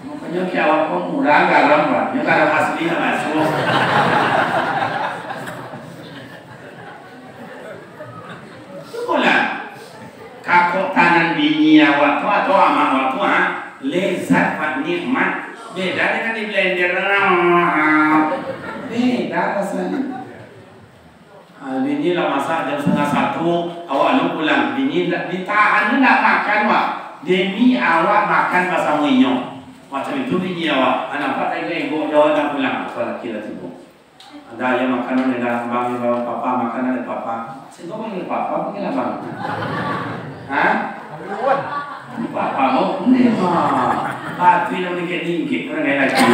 Makanya kia awak pun murah garam lah. Ini garam asli lah masuk. Kakak tangan bini awak tu atau amak awak tu lezat pak nikmat beda dengan di blender beda rasanya. Bini lah masak jam 12:30 awak lu pulang bini ditahan nak makan wak demi awak makan pasal muinyong macam itu bini awak anak pak tak ego jawab nak pulang soal kira tibu ada yang makanan ada bang bawa papa makanan ada papa saya panggil papa panggil abang. Papa mau ni Pak tu yang dikit orang lain lagi.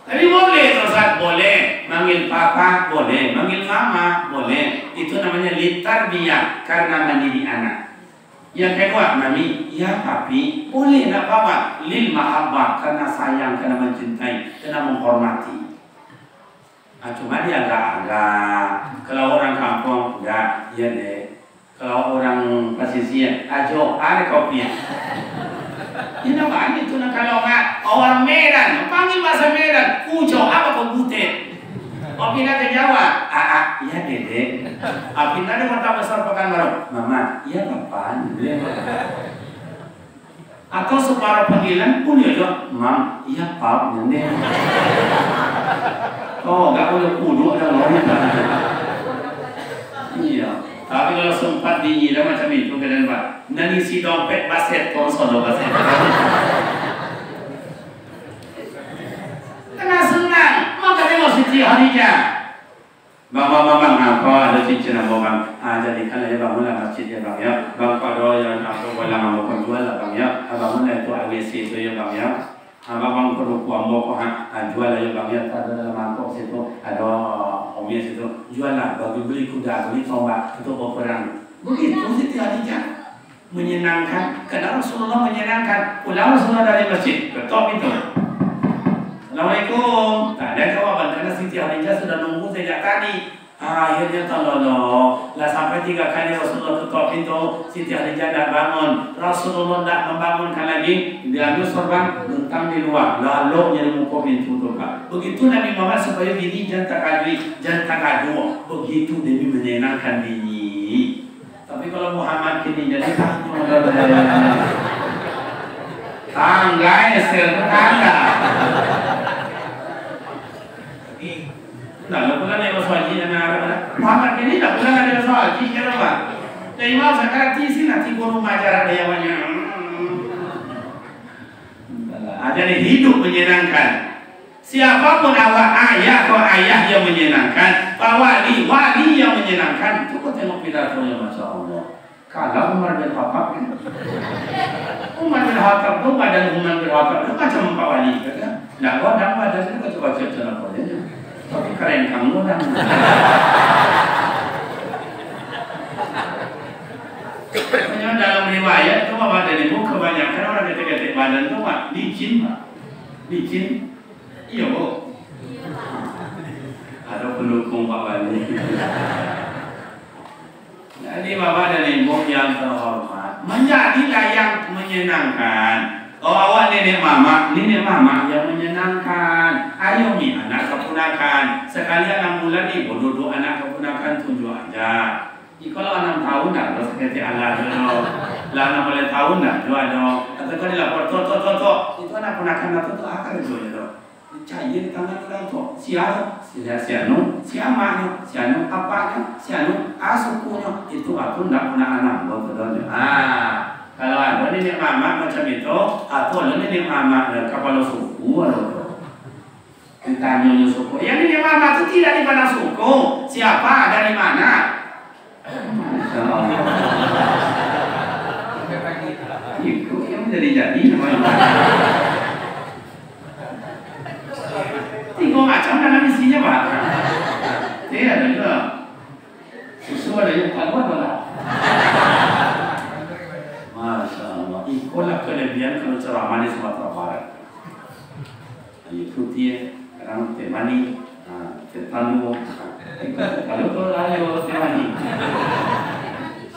Tapi boleh Ustaz, boleh manggil papa, boleh manggil mama, boleh. Itu namanya litarbiyah karena mendidik anak. Yang kedua, mami, ya papi, boleh nak bawa lil mahabbah karena sayang, karena mencintai, karena menghormati. Cuma dia agak kalau orang kampung enggak, iya deh. Kalau orang pesisir, ajo, ada kopi. Ini namanya itu kalau enggak orang Medan, panggil bahasa Medan, ujo apa kau butet? Kopi nak Jawa, iya dede. Api ada kota besar Pekanbaru, mama, iya kapan? Atau separuh panggilan pun ya, mam, iya pap, nanti. Oh, enggak boleh kudu ada orang. Iya. Tapi kalau sempat dinyiram macam itu keadaan Pak. Dan isi dompet baset konsol baset. Kena senang. Maka tengok Siti Khadijah. Bang apa ada cincin abang. Jadikan aja bangunlah masjid ya bang ya. Bang kalau yang aku bilang mau jual lah bang ya. Bangunlah itu AWC itu ya bang ya. Abang perlu kuam boko jual aja bang ya. Ada dalam mangkok situ ada omnya situ. Jual lah bagi beli kuda beli tombak itu berperang. Begitu Siti Khadijah menyenangkan. Karena Rasulullah menyenangkan. Pulang Rasulullah dari masjid ketok itu. Assalamualaikum. Tak ada jawaban karena Siti Khadijah sudah nunggu sejak tadi. Akhirnya tolong lah sampai 3 kali Rasulullah ketok pintu. Siti Khadijah tidak bangun. Rasulullah tidak membangunkan lagi. Diambil sorban bentang di luar. Lalu yang muka pintu tu Pak. Begitu Nabi Muhammad supaya bini jangan takadui, jangan takadu. Begitu demi menyenangkan bini. Tapi kalau Muhammad kini jadi tangga esel tangga. Nah, bukan ada soal haji dan anak Muhammad ini tak bukan ada soal haji ya Pak. Jadi mau sekarang di sini nanti guru mengajar ada yang banyak. Jadi hidup menyenangkan. Siapapun awak ayah atau ayah yang menyenangkan, Pak wali yang menyenangkan. Itu kau tengok pidatonya Masya Allah. Kalau Umar bin Khattab kan? Umar bin Khattab tu badan Umar bin Khattab tu macam Pak Wali kan? Nak kau dah ada sini kau coba cek jalan kau je. Tapi keren kamu dah. Hanya dalam riwayat tu badan ibu kebanyakan orang ketik-ketik badan tu licin pak, licin. Iya bu. Ada pendukung Pak Wali. Jadi bapak dan ibu yang terhormat, menjadilah yang menyenangkan. Oh awak nenek mama yang menyenangkan. Ayo mi anak keponakan. Sekalian 6 bulan ibu duduk anak keponakan tunjuk aja. Kalau 6 tahun dah, terus seperti anak dulu. Lah 6 boleh tahun dah, dua dong. Atau kalau dilapor to. Itu anak keponakan itu akan dulu ya. Cahaya di tangan orang tu, sianu, siamanya, sianu apanya, sianu asukunya, itu aku tidak pernah anak betul. Kalau ada nenek mama macam itu, atau ada nenek mama kepala suku, ditanya suku, yang nenek mama itu tidak di mana suku, siapa dari mana? Itu yang jadi namanya. Tiga macam dalam isinya pak. Dia ada juga susu ada yang kuat lah. Masya Allah. Itulah kelebihan kalau ceramah di Sumatera Barat. Itu dia kadang temani, tetandu. Kalau tu ayo temani.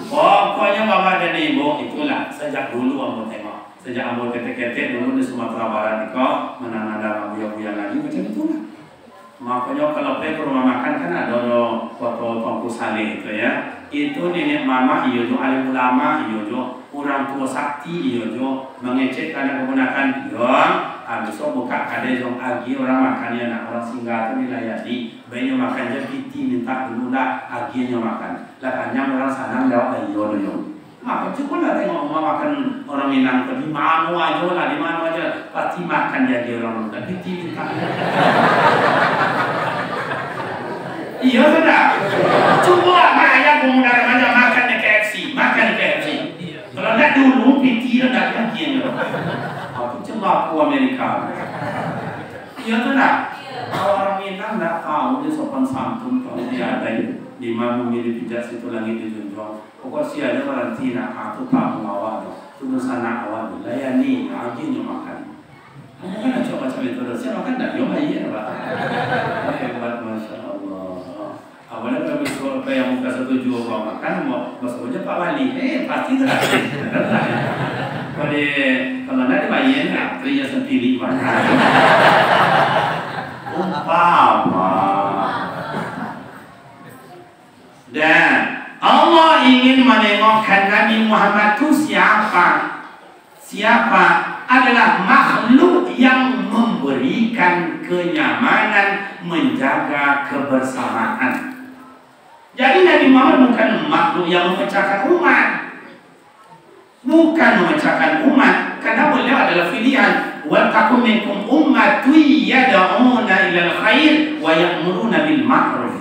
Pokoknya bapak dan ibu itulah sejak dulu ambo tengok. Sejak ambo ketek-ketek dulu di Sumatera Barat itu menang ada buaya-buaya lagi macam itulah. Makanya kalau pergi ke rumah makan kan ada foto Tongku Saleh itu ya. Itu nenek mama iyo jo alim ulama iyo jo orang tua sakti iyo jo mengecek anak keponakan iyo. Habis itu buka kade jong agi orang makannya nak orang singgah tu dilayani. Banyak makan je piti minta dulu dah aginya makan. Lah kanya orang sanang jawab iyo dulu. Maka cukup lah tengok makan orang Minang di mana aja pasti makan jadi orang muda piti minta. Iya sudah. Coba ayah pemuda remaja makan di KFC. Kalau tidak dulu piti dah tak yakin. Aku coba aku Amerika. Iya sudah. Orang Minang tidak tahu dia sopan santun kalau dia ada di mana memilih pijak situ langit dijunjung. Pokok si ada karantina aku tak mengawal. Tunggu sana awal. Layani aginya makan. Kamu kan coba macam itu. Saya makan tak? Yo iya pak. Hebat masya Allah. Awalnya kalau misalnya yang muka 1 juta orang makan mau maksudnya Pak Wali. Pasti gratis. Kalau nanti bayian akhirnya sendiri makan. Umpama. Dan Allah ingin menengokkan Nabi Muhammad itu siapa? Siapa? Adalah makhluk yang memberikan kenyamanan, menjaga kebersamaan. Jadi Nabi Muhammad bukan makhluk yang memecahkan umat. Bukan memecahkan umat. Karena beliau adalah pilihan. Wa takum minkum ummatun yad'una ilal khair wa ya'muruna bil ma'ruf.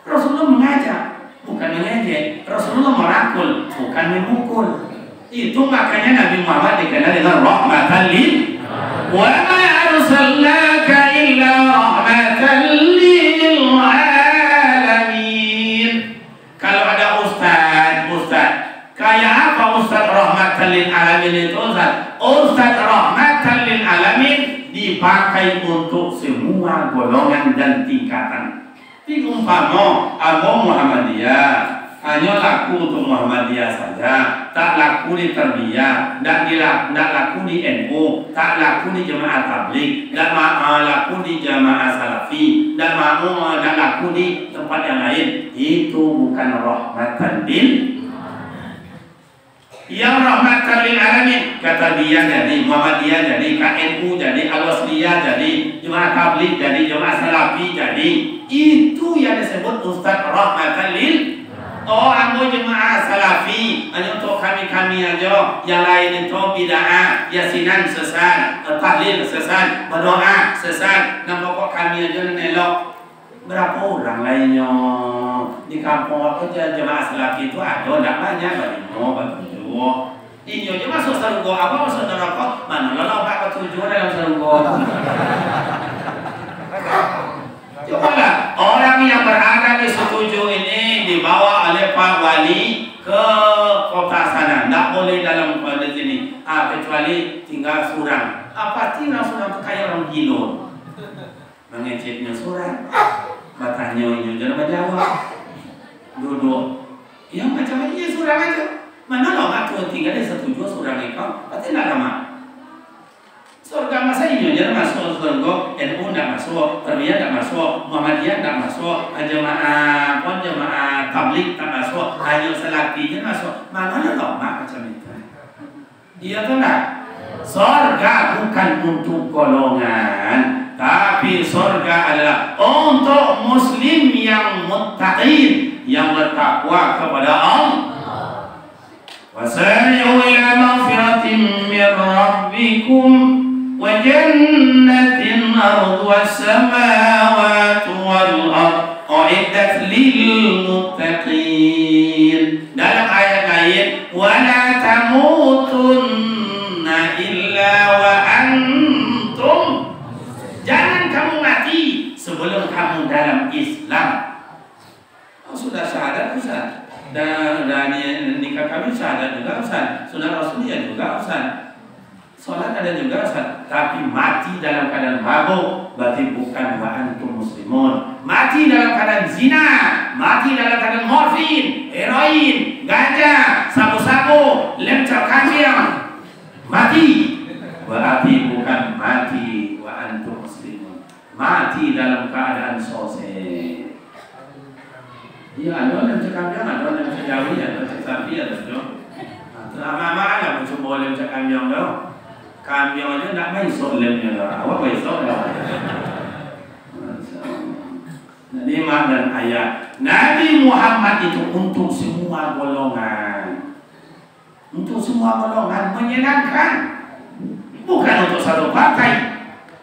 Rasulullah mengajak, bukan mengejek. Rasulullah merangkul, bukan memukul. Itu makanya Nabi Muhammad dikenal dengan rahmatan lil wa ma arsalnaka illa rahmatan lil alamin. Kalau ada ustaz kayak apa ustaz rahmatan lil alamin itu ustaz rahmatan lil alamin dipakai untuk semua golongan dan tingkatan. Di umpama agama Muhammadiyah hanya laku untuk Muhammadiyah saja, tak laku di Tarbiyah, tak laku di NU, tak laku di Jemaah Tabligh, tak laku di Jemaah Salafi, tak laku di tempat yang lain. Itu bukan rahmatan lil. Yang rahmatan lil alamin kata dia jadi Muhammadiyah, jadi KNU, jadi Al-Wasliyah, jadi Jemaah Tabligh, jadi Jemaah Salafi, jadi itu yang disebut Ustaz rahmatan lil. Oh, ambo Jemaah Salafi hanya untuk kami aja, yang lain itu bid'ah, yasinan sesat, tahlil sesat, berdoa sesat, dan pokok kami aja nelok. Berapa orang lainnya Di kampung aku jemaah selaki itu ada, tidak banyak, bertujuh. Ini aja masuk sarunggo, apa masuk neraka? Mana lo pak ketujuh dalam sarunggo? Cobalah orang yang berada di setuju ini dibawa oleh Pak Wali ke kota sana, tidak boleh dalam kota sini. Kecuali tinggal surang. Apa tinggal surang itu kayak orang gila. Mengeceknya surang, katanya ini jangan menjawab. Duduk, yang macam ini surang aja. Mana lo mak tuan tinggal di setuju surang ikut, pasti tidak lama. Surga masa ini jangan masuk surga, NU tidak masuk, Perwira tidak masuk, Muhammadiyah tidak masuk, jemaah tabligh tidak masuk, hanya selaki tidak masuk. Mana lo mak macam itu? Iya tu nak. Surga bukan untuk golongan, tapi surga adalah untuk muslim yang muttaqin, yang bertakwa kepada Allah. Wasari'u ila maghfiratin min rabbikum wa jannatin arduha as-samawati wal ardh u'iddat lil muttaqin. Dalam ayat lain, wala tamutunna illa wa antum, jangan kamu mati sebelum kamu dalam Islam. Oh, sudah syahadat Ustaz. Dan nikah kami syahadat juga Ustaz. Sunah Rasulullah juga Ustaz. Salat ada juga Ustaz. Tapi mati dalam keadaan mabuk berarti bukan wa antum muslimun. Mati dalam keadaan zina, mati dalam keadaan morfin, heroin, ganja, sabu-sabu, lem kambing, mati berarti bukan mati wa antum muslimun. Mati dalam keadaan sosial. Iya, ada yang cakap ada yang sejawi, ada yang sapi, ada yang lama-lama lah muncul boleh cakap kambing dah. Kambing aja tak main solemnya dah. Awak main solem. Jadi mak dan ayat Nabi Muhammad itu untuk semua golongan, untuk semua golongan, menyenangkan, bukan untuk satu partai.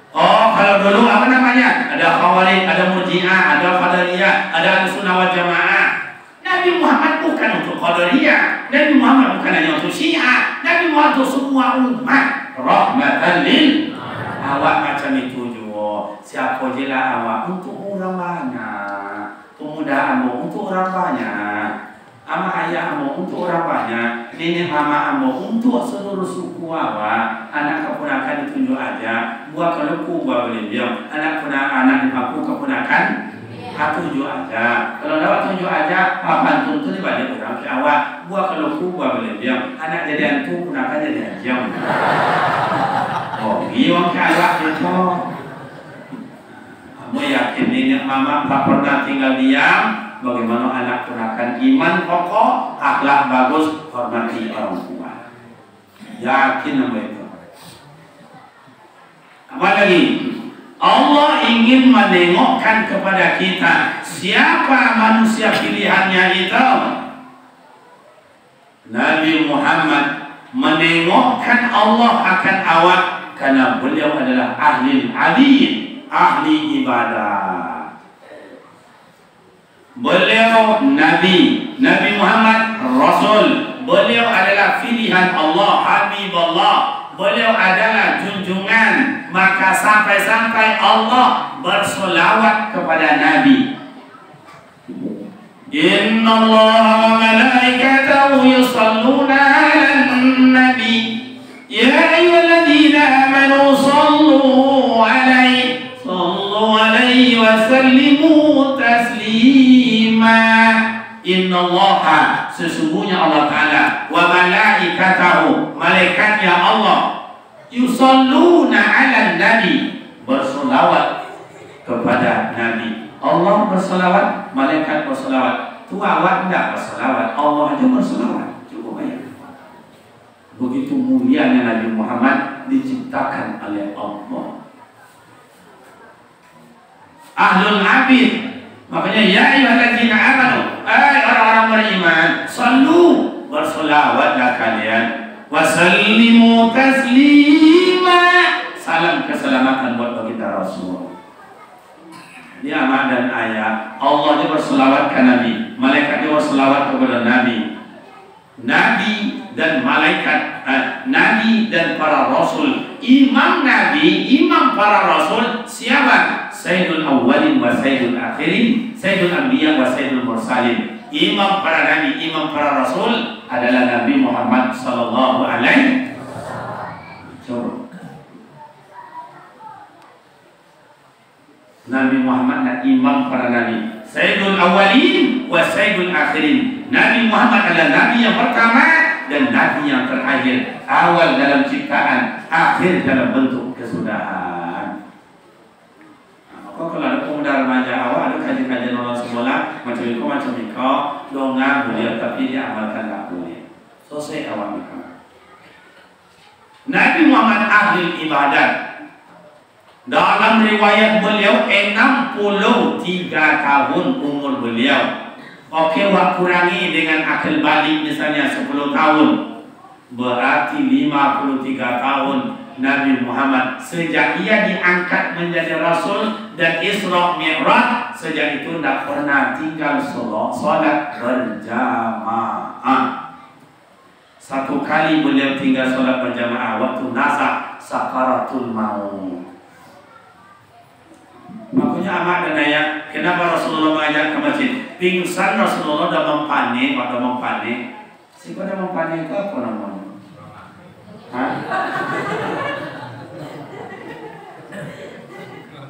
Oh, kalau dulu apa namanya? Ada Khawarij, ada Murji'ah, ada Qadariyah, ada Ahlussunnah wal Jamaah. Nabi Muhammad bukan untuk Qadariyah, Nabi Muhammad bukan hanya untuk Syiah, Nabi Muhammad untuk semua umat, rahmatan lil awak macam itu juga. Siapa jelah awak untuk orang banyak, pemuda ambo untuk orang banyak, ama ayah ambo untuk orang banyak, nenek mama ambo untuk seluruh suku awak. Anak keponakan ditunjuk aja, buah keluku buah beliau, anak dipaku keponakan tunjuk aja. Kalau lewat tunjuk aja, apa tuntun ni balik orang ke awak, buah keluku buah beliau, anak jadi antu ponakan jadi anjing. Oh, iya ke awak itu. Kamu yakin nenek mama tak pernah tinggal diam? Bagaimana anak ponakan iman kokoh, akhlak bagus, hormati orang tua. Yakin nama itu. Apa lagi? Allah ingin menengokkan kepada kita siapa manusia pilihannya itu. Nabi Muhammad menengokkan Allah akan awak karena beliau adalah ahli abid, ahli ibadah. Beliau Nabi Muhammad Rasul. Beliau adalah pilihan Allah, Habibullah. Beliau adalah junjungan. Maka sampai-sampai Allah bersolawat kepada Nabi. Inna Allah wa malaikatahu yusalluna 'alan nabi. Ya ayyuhalladzina amanu sallu 'alaihi wa sallimu taslima. Inna Allah, sesungguhnya Allah Ta'ala, wa malaikatahu, malaikatnya Allah, yusalluna 'alan nabi, bersolawat kepada Nabi. Allah bersolawat, malaikat bersolawat. Tu awak tidak bersolawat, Allah aja bersolawat. Cukup banyak. Begitu mulianya Nabi Muhammad diciptakan oleh Allah. Ahlul abid, makanya ya ayyuhalladzina amanu, orang-orang beriman, sallu, bersolawatlah kalian, wasallimu taslima, salam keselamatan buat baginda Rasul. Di amal dan ayat Allah dia berselawat ke Nabi. malaikat juga selawat kepada Nabi. Nabi dan malaikat, Nabi dan para rasul, imam Nabi, imam para rasul siapa? Sayyidul awwalin wa sayyidul akhirin, sayyidul anbiya wa sayyidul mursalin. Imam para nabi, imam para rasul adalah Nabi Muhammad sallallahu alaihi wasallam. Nabi Muhammad adalah imam para nabi, sayyidul awwalin wa sayyidul akhirin. Nabi Muhammad adalah Nabi yang pertama dan Nabi yang terakhir. Awal dalam ciptaan, akhir dalam bentuk kesudahan. Maka kalau ada pemuda remaja awal, ada kajian-kajian orang sekolah, macam itu, dongeng boleh, tapi diamalkan tak boleh. Selesai awal mereka. Nabi Muhammad ahli ibadat. Dalam riwayat beliau 63 tahun umur beliau. Oke, wak kurangi dengan akal balik misalnya 10 tahun, berarti 53 tahun Nabi Muhammad sejak ia diangkat menjadi Rasul dan Isra Mi'raj, sejak itu tidak pernah tinggal solat berjamaah. Satu kali beliau tinggal solat berjamaah waktu nazak sakaratul maut. Makanya amat dan ayah, kenapa Rasulullah mengajak ke masjid? Pingsan Rasulullah dah mempanik, pada mempanik. Si pada mempanik itu apa namanya? Hah?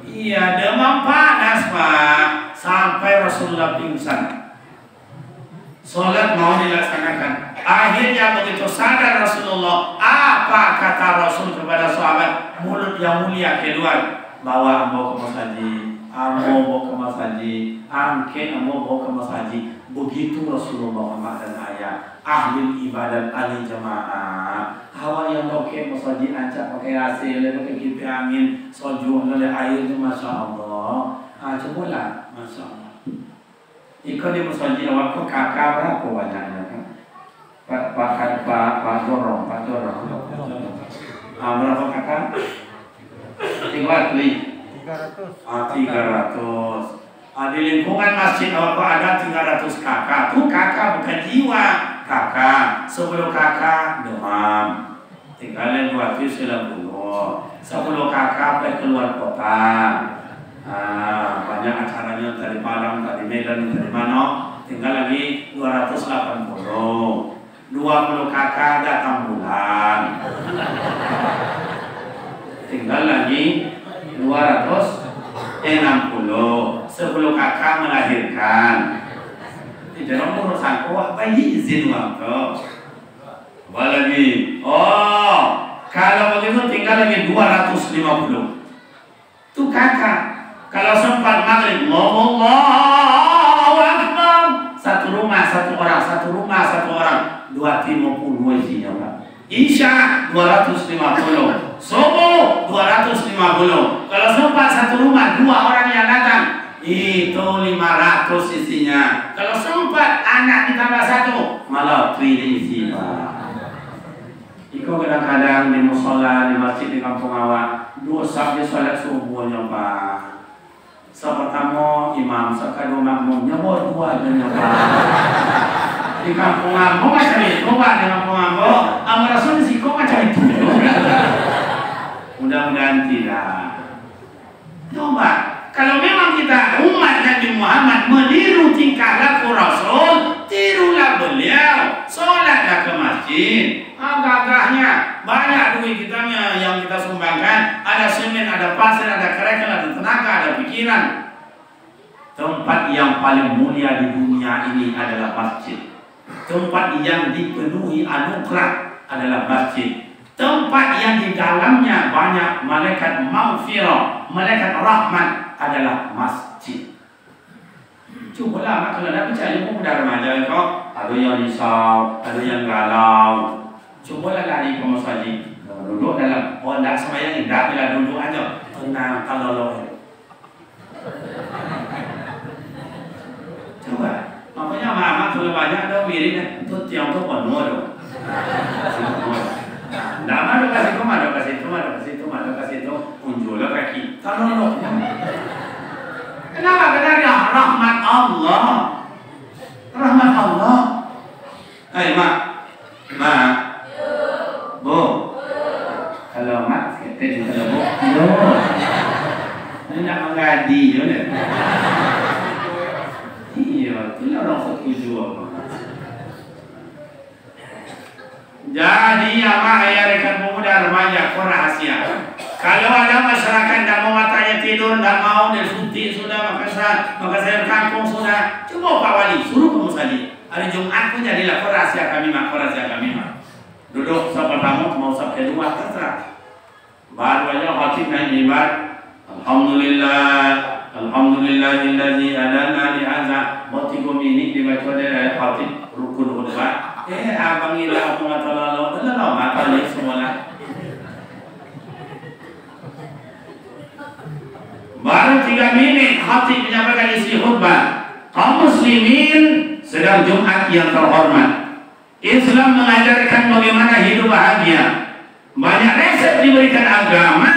Iya, demam panas Pak, sampai Rasulullah pingsan. Solat mau dilaksanakan. Akhirnya begitu sadar Rasulullah, apa kata Rasul kepada sahabat? Mulut yang mulia keluar. Bawa ambo ke masjid, ambo bawa ke masjid, angke ambo bawa ke masjid. Begitu Rasulullah Muhammad dan ayah, ahli ibadat, ahli jamaah. Hawa yang bawa ke masjid ancak pakai AC, pakai kipas angin, soju, oleh airnya, masya Allah. Cobalah, masya Allah. Ikut di masjid awak kok kakak berapa banyaknya kan? Pak Jorong. Berapa kakak? 300. Di lingkungan masjid awak ada 300 kakak. Tuh kakak bukan jiwa. Kakak 10 kakak demam. Tinggalin 290. 10 kakak pergi keluar kota. Banyak acaranya dari Padang, dari Medan, dari mana. Tinggal lagi 280. 20 kakak datang bulan. Tinggal lagi 260. 10 kakak melahirkan. Tidak ada urusan kau bayi izin waktu. Apa lagi? Oh, kalau begitu tinggal lagi 250. Itu kakak. Kalau sempat maghrib, Allahu Akbar. Satu rumah satu orang. 250 isinya Pak. Isya 250. Subuh 250. Kalau sempat satu rumah 2 orang yang datang, itu 500 isinya. Kalau sempat anak ditambah 1, malah 3 isi Pak. Iko kadang-kadang di musola, di masjid di kampung awak, 2 sabda salat subuhnya Pak. Pertama imam, kedua makmum, nyebut 2 aja Pak. Di kampung ambo macam itu Pak, di kampung ambo Amar Rasul di siko macam itu. Mudah-mudahan tidak. Coba, kalau memang kita umat Nabi Muhammad meniru tingkah laku Rasul, tirulah beliau, sholatlah ke masjid. Gagahnya banyak duit kitanya yang kita sumbangkan, ada semen, ada pasir, ada kerikil, ada tenaga, ada pikiran. Tempat yang paling mulia di dunia ini adalah masjid. Tempat yang dipenuhi anugerah adalah masjid. Tempat yang di dalamnya banyak malaikat maghfirah, malaikat rahmat adalah masjid. Cubalah kalau nak percaya pemuda remaja kau, ada yang risau, ada yang galau. Cubalah lari ke masjid. Duduk dalam, tak sembahyang, tak bila duduk aja. Tenang, kalau coba. Makanya mama kalau banyak ada wirid itu tiang tu penuh tu. Dah mana kasih tu, unjullah kaki. Kalau kenapa? Karena rahmat Allah. Hai mak, mak, bu. Kalau mak, kita kalau bu, yo. Ini nak mengadi je ni. Iya, itu orang setuju apa. Jadi ama ayah rekan pemuda remaja kau rahasia. Kalau ada masyarakat tidak mau matanya tidur, tidak mau dia suntik sudah, maka saya kangkung sudah. Coba Pak Wali suruh kamu saja. Hari Jumat pun jadilah kau rahasia kami mak, kau rahasia kami mak. Duduk sab pertama mau sab kedua terserah. Baru aja khatib naik mimbar. Alhamdulillahillazi adana li hadza. Motikum ini dibaca oleh khatib rukun khutbah. Abang ilah aku mata lalu, lalu mata lihat semula. Baru 3 menit khatib menyampaikan isi khutbah. Kaum muslimin sedang Jumat yang terhormat. Islam mengajarkan bagaimana hidup bahagia. Banyak resep diberikan agama,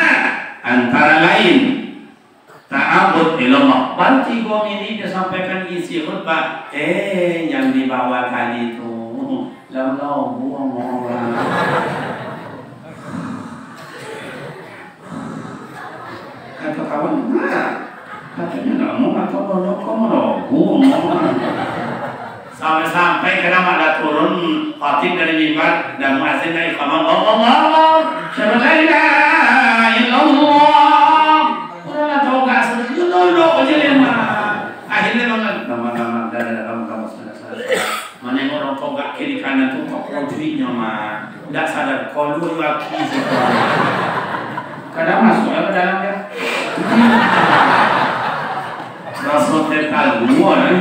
antara lain ta'abud ilallah. Baru 3 menit dia sampaikan isi khutbah. Yang dibawa tadi itu lalu buang orang. Kata kawan, katanya nggak mau atau bodoh kamu buang orang. Sampai-sampai kena mak turun khatib dari mimbar dan muazzin dari iqamah Allah syahadu la ilaha illallah. Udah tahu enggak sedih dulu aja lema. Akhirnya nama-nama dari dalam kamu sadar. Mana yang orang togak kiri kanan tu kok konjuinya mah. Enggak sadar kalau lagi kadang masuk ke dalamnya. Rasul tetal dua.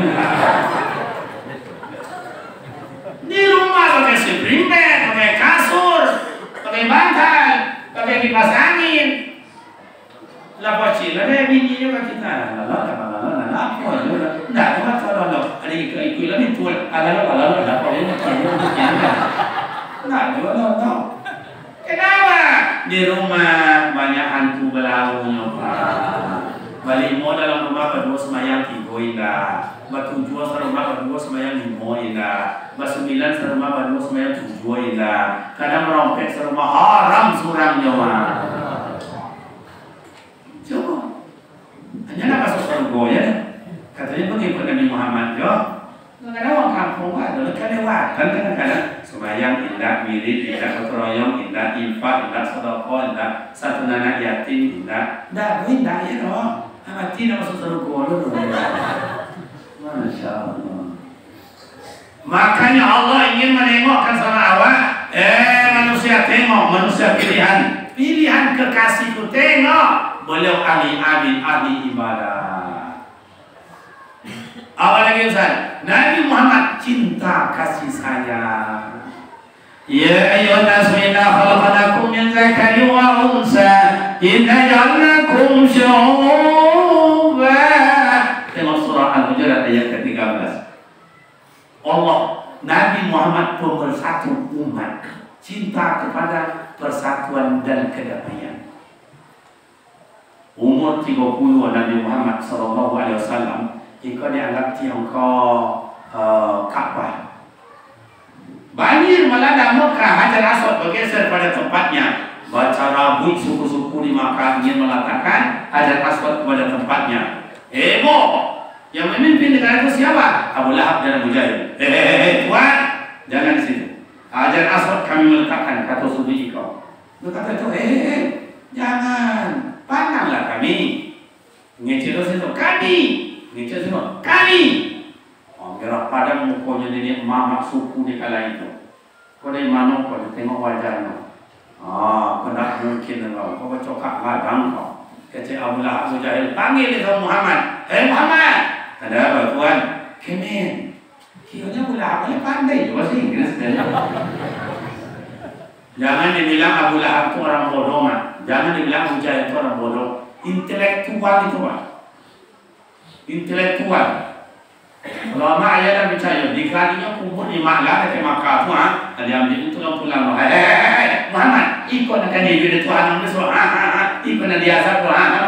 Di rumah pakai sleeping bag, pakai kasur, pakai bantal, pakai kipas angin. Lapor cila deh bini juga kita. Lalu nggak cuma kalau ada ikut lebih tua, ada apa ini? Nggak jual. Kenapa? Di rumah banyak hantu belaunya Pak. Balik mau dalam rumah berdua semayang 3 indah. Batu jual serumah berdua semayang 5 indah. Batu 9 serumah berdua semayang 7 indah. Kadang merompet serumah haram surang Jawa. Coba. Hanya nak masuk surga ya. Katanya pengikut Nabi Muhammad ya. Kadang orang kampung ada kelewatan kadang-kadang. Semayang indah, mirip indah, keroyong indah, infak indah, sedekah indah, satu anak yatim indah. Dah indah ya dong. Mati nak masuk surga dulu. Masya Allah. Makanya Allah ingin menengokkan sama awak. Manusia tengok, manusia pilihan. Pilihan kekasihku tengok. Beliau ahli ibadah. Awal lagi Ustaz. Nabi Muhammad cinta kasih sayang. Ya ayyuhan nasu inna khalaqnakum min dzakarin wa unsa inna ja'alnakum syu'uban. Tengok surah Al-Hujurat ayat ke-13. Allah, Nabi Muhammad pemersatu umat, cinta kepada persatuan dan kedamaian. Umur 30 Nabi Muhammad SAW jika dianggap tiongkok Ka'bah. Banjir melanda Mekah, Hajar Aswad bergeser pada tempatnya. Baca rabut suku-suku di Makkah ingin meletakkan Hajar Aswad pada tempatnya. Yang memimpin negara itu siapa? Abu Lahab dan Abu Jahil. Tuan, jangan di situ. Hajar Aswad kami meletakkan, kata sudi kau. Dia kata itu, jangan, pandanglah kami. Ngecil situ, kami. Ngecil situ, kami. Merah padam mukanya ini mamak suku di kala itu. Kau dari mana kau tengok wajahnya? Kau tak mungkin kau cokak ladang kau. Kecil Abu Lahab, Abu Jahil panggil dia Muhammad. Muhammad, ada apa tuan? Kemen. Kionya Abu Lahab pandai juga sih Inggris. Jangan dibilang Abu Lahab itu orang bodoh mah. Jangan dibilang Abu Jahil itu orang bodoh. Intelektual itu mah. Intelektual. Ulama ayat dan percaya dikalinya kumpul di Makkah ke Makkah tuh ada ambil itu pulang Muhammad ikut nak dia jadi Tuhan besok ikut nak dia asal mana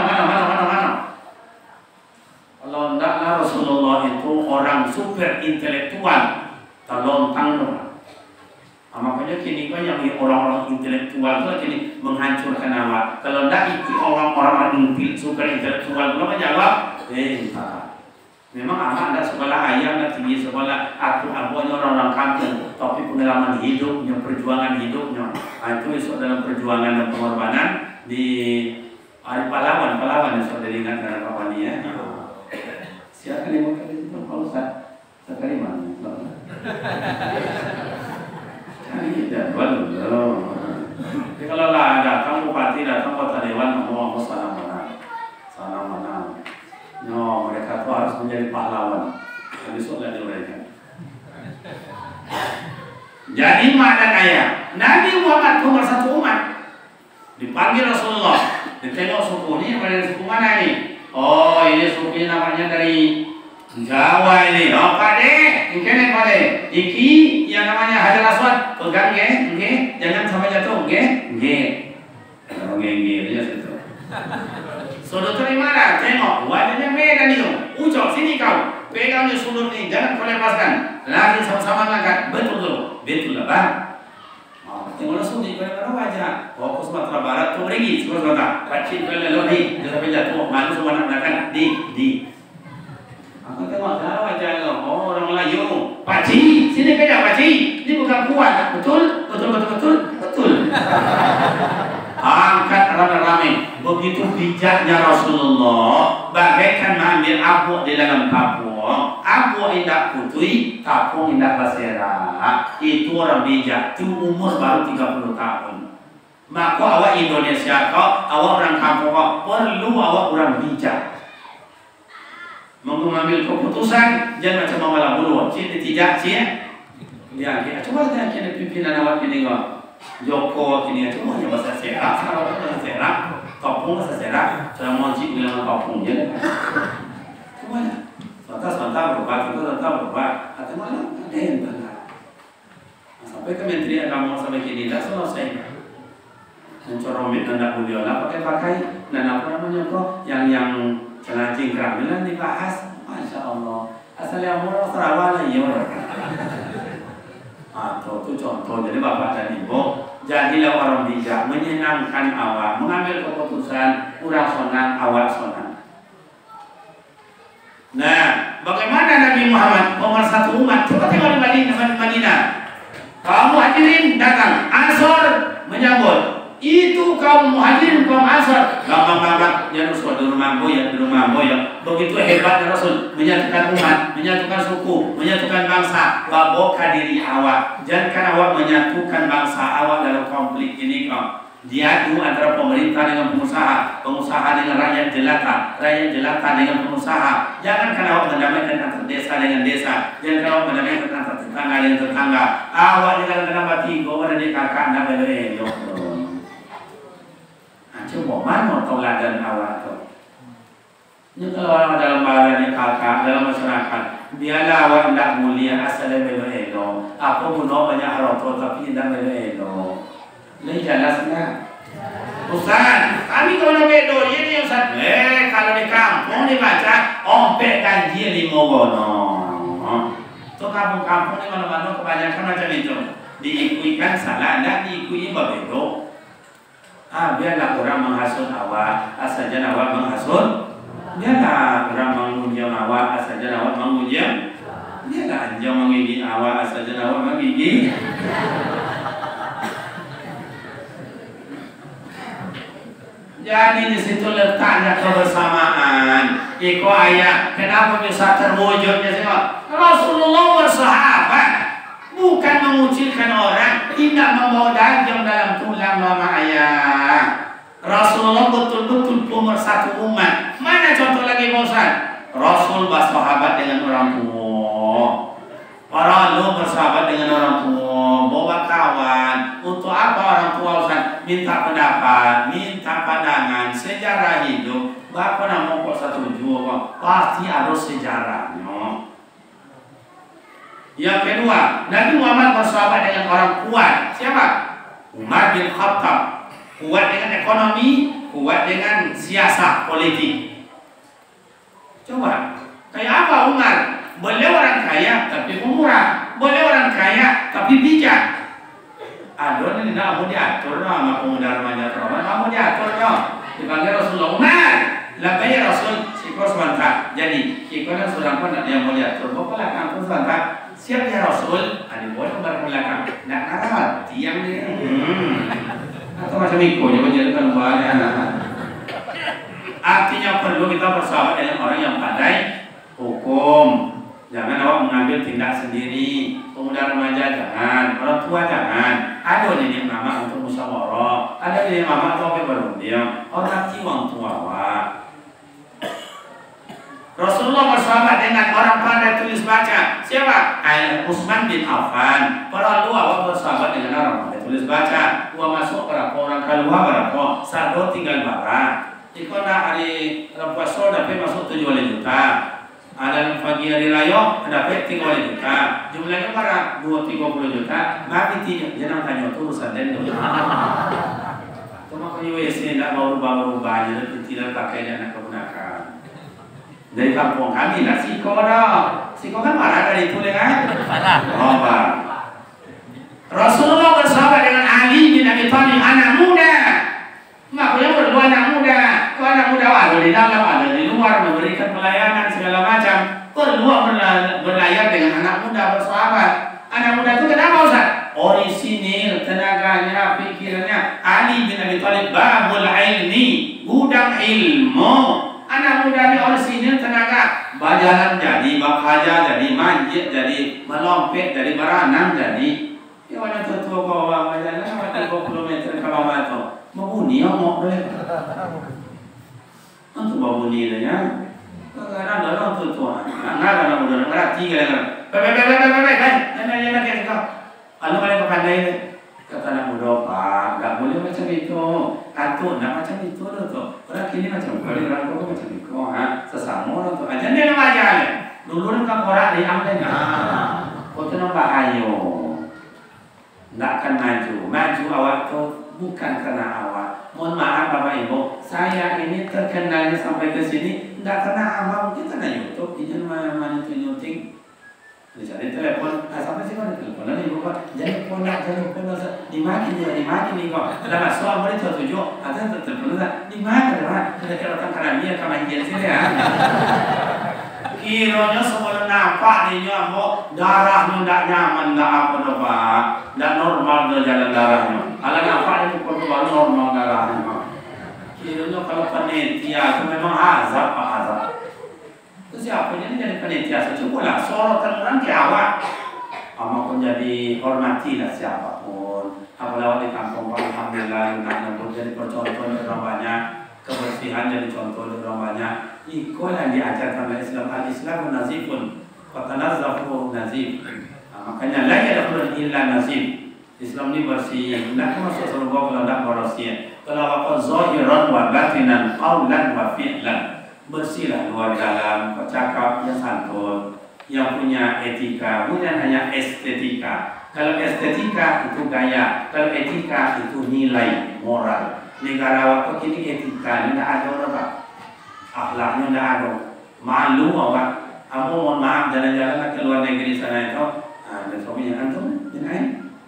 kalau tidaklah Rasulullah itu orang super intelektual terlontang Makanya kini kan yang orang-orang intelektual itu kini menghancurkan awak. Kalau tidak ikut orang-orang super intelektual, kalau menjawab, memang anak ada sekolah ayam, ada tinggi sekolah, aku-akunya orang-orang kampung, tapi pengalaman hidupnya, perjuangan hidupnya, itu masuk dalam perjuangan dan pengorbanan di hari pahlawan yang sudah diingat dengan kawan ini ya. Siapa yang mau kali itu kalau sekali mana? Tidak, belum. Jadi kalau lah datang bupati, datang kota dewan, ngomong sana mana. No, mereka tuh harus menjadi pahlawan. Jadi sudah diuraikan. Jadi mak dan ayah, Nabi Muhammad nomor satu umat. Dipanggil Rasulullah, ditengok sukunya pada suku mana ini? Oh, ini suku namanya dari Jawa ini. Oh, Pade, ini Pade. Iki yang namanya Hajar Aswad, pegang nge, jangan sampai jatuh, nge. Kalau nge dia situ. Sudut dari mana? Tengok, wajahnya beda nih. Ucok sini kau, pegang nih sudut nih, jangan kau lepaskan. Lagi sama-sama ngangkat, betul lah bang. Tengok langsung di mana wajah. Oh, ke Sumatera Barat tuh pergi, Sumatera. Kacil kalau nih, jangan sampai jatuh. Malu semua nak di. Aku tengok dah wajah lo. Oh, orang Melayu. Pakcik, sini kerja pakcik. Ini bukan kuat, betul. Angkat rame-rame. Begitu bijaknya Rasulullah, bagaikan mengambil abuk di dalam kapur. Abuk indah putih, kapur indah basera. Itu orang bijak. Itu umur baru 30 tahun. Maka awak Indonesia kau, awak orang kampung kau, perlu awak orang bijak. Mengambil keputusan, jangan macam malah bulu. Tidak, ya, coba lihat kini pimpinan awak ini kau. Joko kini cuma hanya bahasa serak, sekarang bahasa serak, kampung bahasa serak, cara moncik bilang kampung je. Semuanya, sebentar berubah, atau malah ada yang benar. Sampai Kementerian Agama sampai kini dah selesai. Mencoromit nanda beliau lah pakai, dan apa namanya kok yang celana cingkrang bilang dibahas, masya Allah. Asal yang murah Sarawak lah ya. Itu contoh. Jadi bapak dan ibu, jadilah orang bijak, menyenangkan awak, mengambil keputusan, urang sonang, awak sonang. Nah, bagaimana Nabi Muhammad nomor satu umat? Coba tengok di Madinah. Kaum muhajirin datang, Ansor menyambut. Itu kaum muhajirin, kaum Ansor, gampang-gampang, ya Rasul di rumah boya. Begitu hebatnya Rasul menyatukan umat, menyatukan suku, menyatukan bangsa. Baboka diri awak, jangan awak menyatukan bangsa awak dalam konflik ini kau. Diadu antara pemerintah dengan pengusaha dengan rakyat jelata dengan pengusaha. Jangankan awak mendamaikan antara desa dengan desa, jangan awak mendamaikan antara tetangga dengan tetangga. Awak jangan kenapa tigo ada di kakak nak belo. Coba mana tauladan awak tu? Ini kalau orang dalam badan kakak dalam masyarakat, biarlah awak tidak mulia asal belo. Apa bunuh banyak haroto tapi tidak belo. Ini jelasnya. Ustaz, kami kalau nak bedo dia ni Ustaz. Kalau di kampung dibaca ompek kanji 5 gono. Tu kampung-kampung ni mana-mana kebanyakan macam itu. Diikuikan salah, tidak diikui berbeda. Biarlah orang menghasut awak, asalnya awak menghasut. Biarlah orang mengujian awak, asalnya awak mengujian. Biarlah anjing menggigit awak, asalnya awak menggigit. Jadi di situ letaknya kebersamaan. Iko ayat, kenapa bisa terwujudnya sih? Rasulullah bersahabat, bukan mengucilkan orang, tidak membawa daging dalam tulang mama ayah. Rasulullah betul-betul pemersatu umat. Mana contoh lagi bosan? Rasul bersahabat dengan orang tua. Para lu bersahabat dengan orang tua, bawa kawan. Untuk apa orang tua Ustaz? Minta pendapat, minta pandangan, sejarah hidup. Bapak nak mau kok satu jua, pasti harus sejarahnya. Yang kedua, Nabi Muhammad bersahabat dengan orang kuat. Siapa? Umar bin Khattab. Kuat dengan ekonomi, kuat dengan siasat politik. Coba, kayak apa Umar? Beliau orang kaya tapi pemurah, beliau orang kaya tapi bijak. pemuda remaja terhormat, kamu diaturnya dipanggil Rasulullah Umar. Lakanya Rasul Siko sebentar. Jadi Siko dan Rasul pun ada yang mau diatur. Bapak belakang pun sebentar. Siap ya Rasul. Ada boleh belakang. Nak narawat tiang dia. Atau macam Iko juga jadi keluarnya. Artinya perlu kita bersahabat dengan orang yang pandai hukum. Jangan awak mengambil tindak sendiri. Pemuda remaja jangan, orang tua jangan. Ada nenek mama untuk musyawarah, ada nenek mama untuk berunding. Orang tua awak. Rasulullah bersahabat dengan orang pandai tulis baca. Siapa? Utsman bin Affan. Para lu awak bersahabat dengan orang pandai tulis baca. Gua masuk berapa orang keluar berapa? Satu tinggal barang. Ikona hari puasa dapat masuk 7 juta. Ada pagi hari raya dapat 3 juta. Jumlahnya berapa? 2-30 juta. Tapi jangan tanya urusan dan dulu. Cuma kalau WC tidak mau rubah-rubah, jadi tidak pakai dan kegunakan. Dari kampung kami lah Siko dah. Siko kan marah dari itu kan? Oh bang. Rasulullah bersahabat dengan Ali bin Abi Thalib, anak muda. Makanya berdua anak muda. Kau anak muda ada di dalam, ada di luar, memberikan pelayanan segala macam. Berdua berlayar dengan anak muda bersahabat. Anak muda itu kenapa Ustaz? Orisinil, tenaganya, pikirannya. Ali bin Abi Thalib, babul ilmi, gudang ilmu. Anak muda di orisinil tenaga. Bajalan jadi, bakaja jadi, manjit jadi, melompet jadi, beranam jadi. Ya mana tua bawa bajalan, apa 30 meter ke bawah itu. Membunyi mau deh. Untuk membunyi dia. Karena ada orang tua. Nggak ada muda, nggak tiga kan. Baik. Jangan kayak kau. Lalu kalian kepandai deh. Kata anak muda, Pak, nggak boleh macam itu. Atur, nggak macam itu tuh. Orang kini macam kali orang kau macam itu. Sesama orang tuh. Aja dia nama aja. Dulu kan orang diambil. Kau tu nampak ayo. Nggak akan maju awak tuh bukan karena awak. Mohon maaf Bapak Ibu, saya ini terkenalnya sampai ke sini nggak karena awak, mungkin karena YouTube. Izin mana itu nyuting. Jadi telepon, sampai sih kan telepon nanti Ibu Pak, jadi telepon dimakin nih kok. Lama soal boleh tujuh, ada telepon dimakan dah. Kita datang karena dia kamar dia sini ya. Kiranya sebelum nampak dia mau darahnya tidak nyaman, tidak apa Pak, tidak normal dia jalan darahnya. Kalau nampak itu baru normal darahnya. Kiranya kalau panitia itu memang azab Pak azab. Itu siapa ini jadi panitia? Cukup lah sorotan orang ke awak. Ama pun jadi hormatilah siapapun. Apalagi di kampung alhamdulillah yang jadi percontohan orang banyak. Kebersihan jadi contoh orang banyak. Iko yang diajarkan oleh Islam, al-Islam nazifun, fatanazzafu nazif. Makanya la yadkhulul illa nazif. Islam ini bersih. Tidak masuk surga kalau tidak bersih. Kalau apa zahiran wa batinan, qaulan wa fi'lan. Bersihlah luar dalam, bercakap yang santun, yang punya etika, bukan hanya estetika. Kalau estetika itu gaya, kalau etika itu nilai moral. Negara waktu ini etika tidak ada orang Pak. Akhlaknya tidak ada. Malu awak. Kamu mohon maaf jalan-jalan ke luar negeri sana itu. Dan suaminya antum,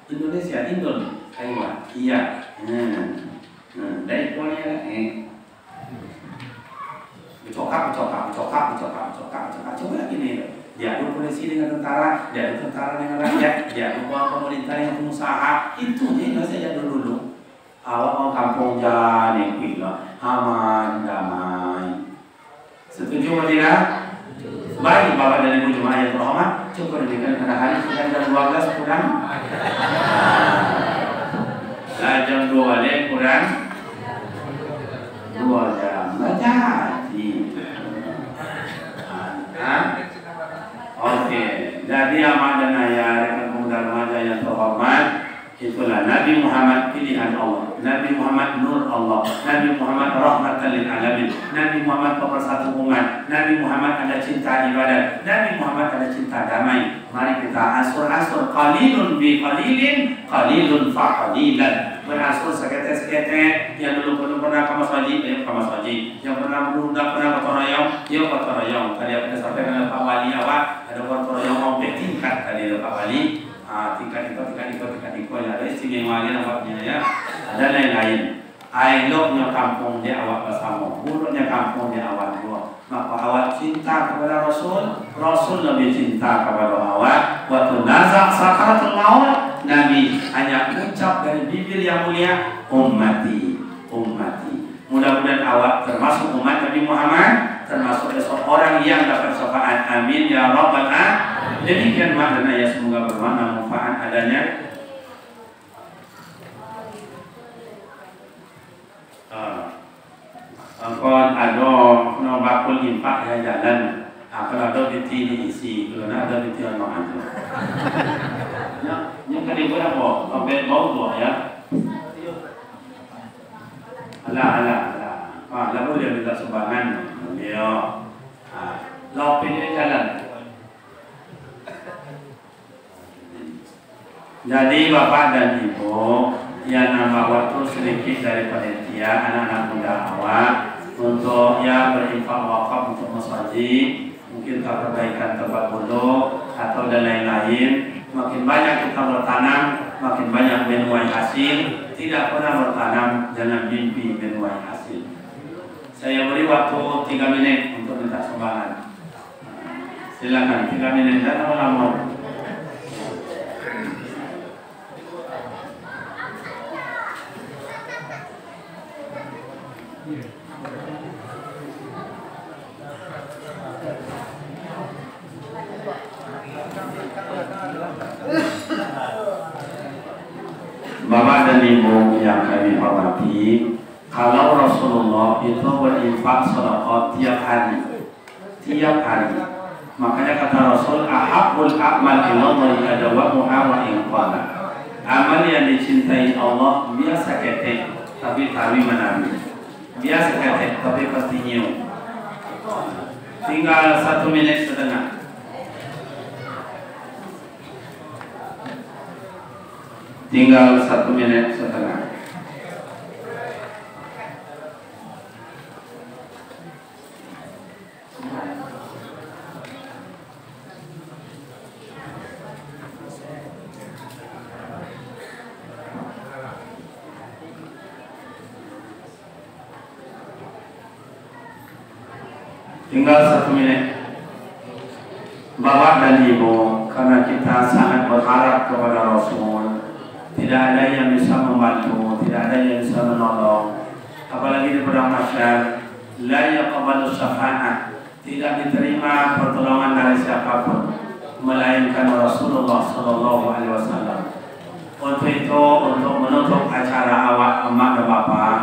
Indonesia, Taiwan. Iya. Dari poinnya lah. Cokap. Coba gini. Diadu polisi dengan tentara, diadu tentara dengan rakyat, diadu pemerintah dengan pengusaha. Itu dia nggak saja dulu. Awak mau kampung jalan yang aman, damai. Setuju atau tidak? Baik Bapak dan Ibu jemaah yang terhormat, cukup diberikan pada hari sekian jam 12 kurang. Jam 2 kurang 2 jam. Jadi. Oke. Jadi aman dan ayah rekan pemuda remaja yang terhormat. Itulah Nabi Muhammad pilihan Allah, Nabi Muhammad nur Allah, Nabi Muhammad rahmatan lil alamin, Nabi Muhammad pemersatu umat, Nabi Muhammad ada cinta ibadah, Nabi Muhammad ada cinta damai. Mari kita asur qalilun bi qalilin, qalilun fa qalilan. Berasur seketes-seketes yang belum pernah ke masjid, yang belum pernah ke Torayong, ke Torayong. Tadi aku sampaikan Pak Wali awak, ada Torayong mau tingkat tadi Pak Wali. tingkat iko ya, ada istimewanya awaknya ya, ada lain-lain. Eloknya kampungnya awak bersama, buruknya kampungnya awak dua. Maka awak cinta kepada Rasul, Rasul lebih cinta kepada awak. Waktu nazak sakaratul maut, Nabi hanya ucap dari bibir yang mulia, ummati, ummati. Mudah-mudahan awak termasuk umat Nabi Muhammad, termasuk seorang yang dapat syafaat. Amin ya rabbal alamin. Demikian makna ya, semoga bermakna manfaat adanya. Angkot ada bakul impak ya jalan. Kalau ada biti diisi, kalau ada biti orang aja. Yang kedua apa? Sampai bau tu ya. Alah. Lalu dia minta sumbangan. Dia, lau pilih jalan. Jadi bapak dan ibu yang nama waktu sedikit dari panitia anak-anak muda awak untuk yang berinfak wakaf untuk masjid, mungkin perbaikan tempat bodoh atau dan lain-lain. Makin banyak kita bertanam, makin banyak menuai hasil. Tidak pernah bertanam, jangan mimpi menuai hasil. Saya beri waktu 3 menit untuk minta sumbangan. Silakan 3 menit dan lama. Bapak dan Ibu yang kami hormati, kalau Rasulullah itu berinfak sedekah tiap hari, makanya kata Rasul, ahabbul a'mal ilallahi adawamuha wa in qala. Amal yang dicintai Allah biasa ketek, tapi tawi menami. Biasa ketek, tapi pasti nyium. Tinggal 1 menit setengah. Tinggal 1 menit setengah. Tinggal 1 menit. Bapak dan Ibu, karena kita sangat berharap kepada Rasul, tidak ada yang bisa membantu, tidak ada yang bisa menolong. Apalagi di padang mahsyar, la yaqbalu syafa'ah, tidak diterima pertolongan dari siapapun melainkan Rasulullah sallallahu alaihi wasallam. Untuk itu, untuk menutup acara awak emak dan bapak,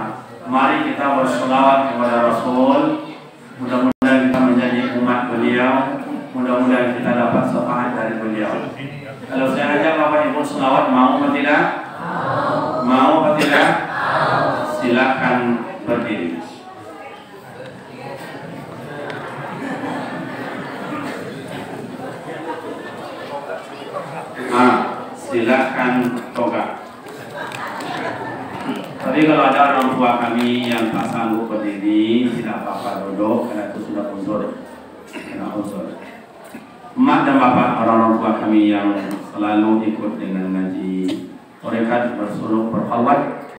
mari kita berselawat kepada Rasul. Mudah-mudahan kita menjadi umat beliau, mudah-mudahan kita dapat syafaat dari beliau. Kalau saya ajak Bapak Ibu selawat, mau atau tidak? Mau atau tidak? Silakan berdiri. Silakan toga. Tapi kalau ada orang tua kami yang tak sanggup berdiri, tidak apa-apa duduk, karena itu sudah unsur. Emak dan bapak orang tua kami yang selalu ikut dengan ngaji, mereka bersuluk berkhawat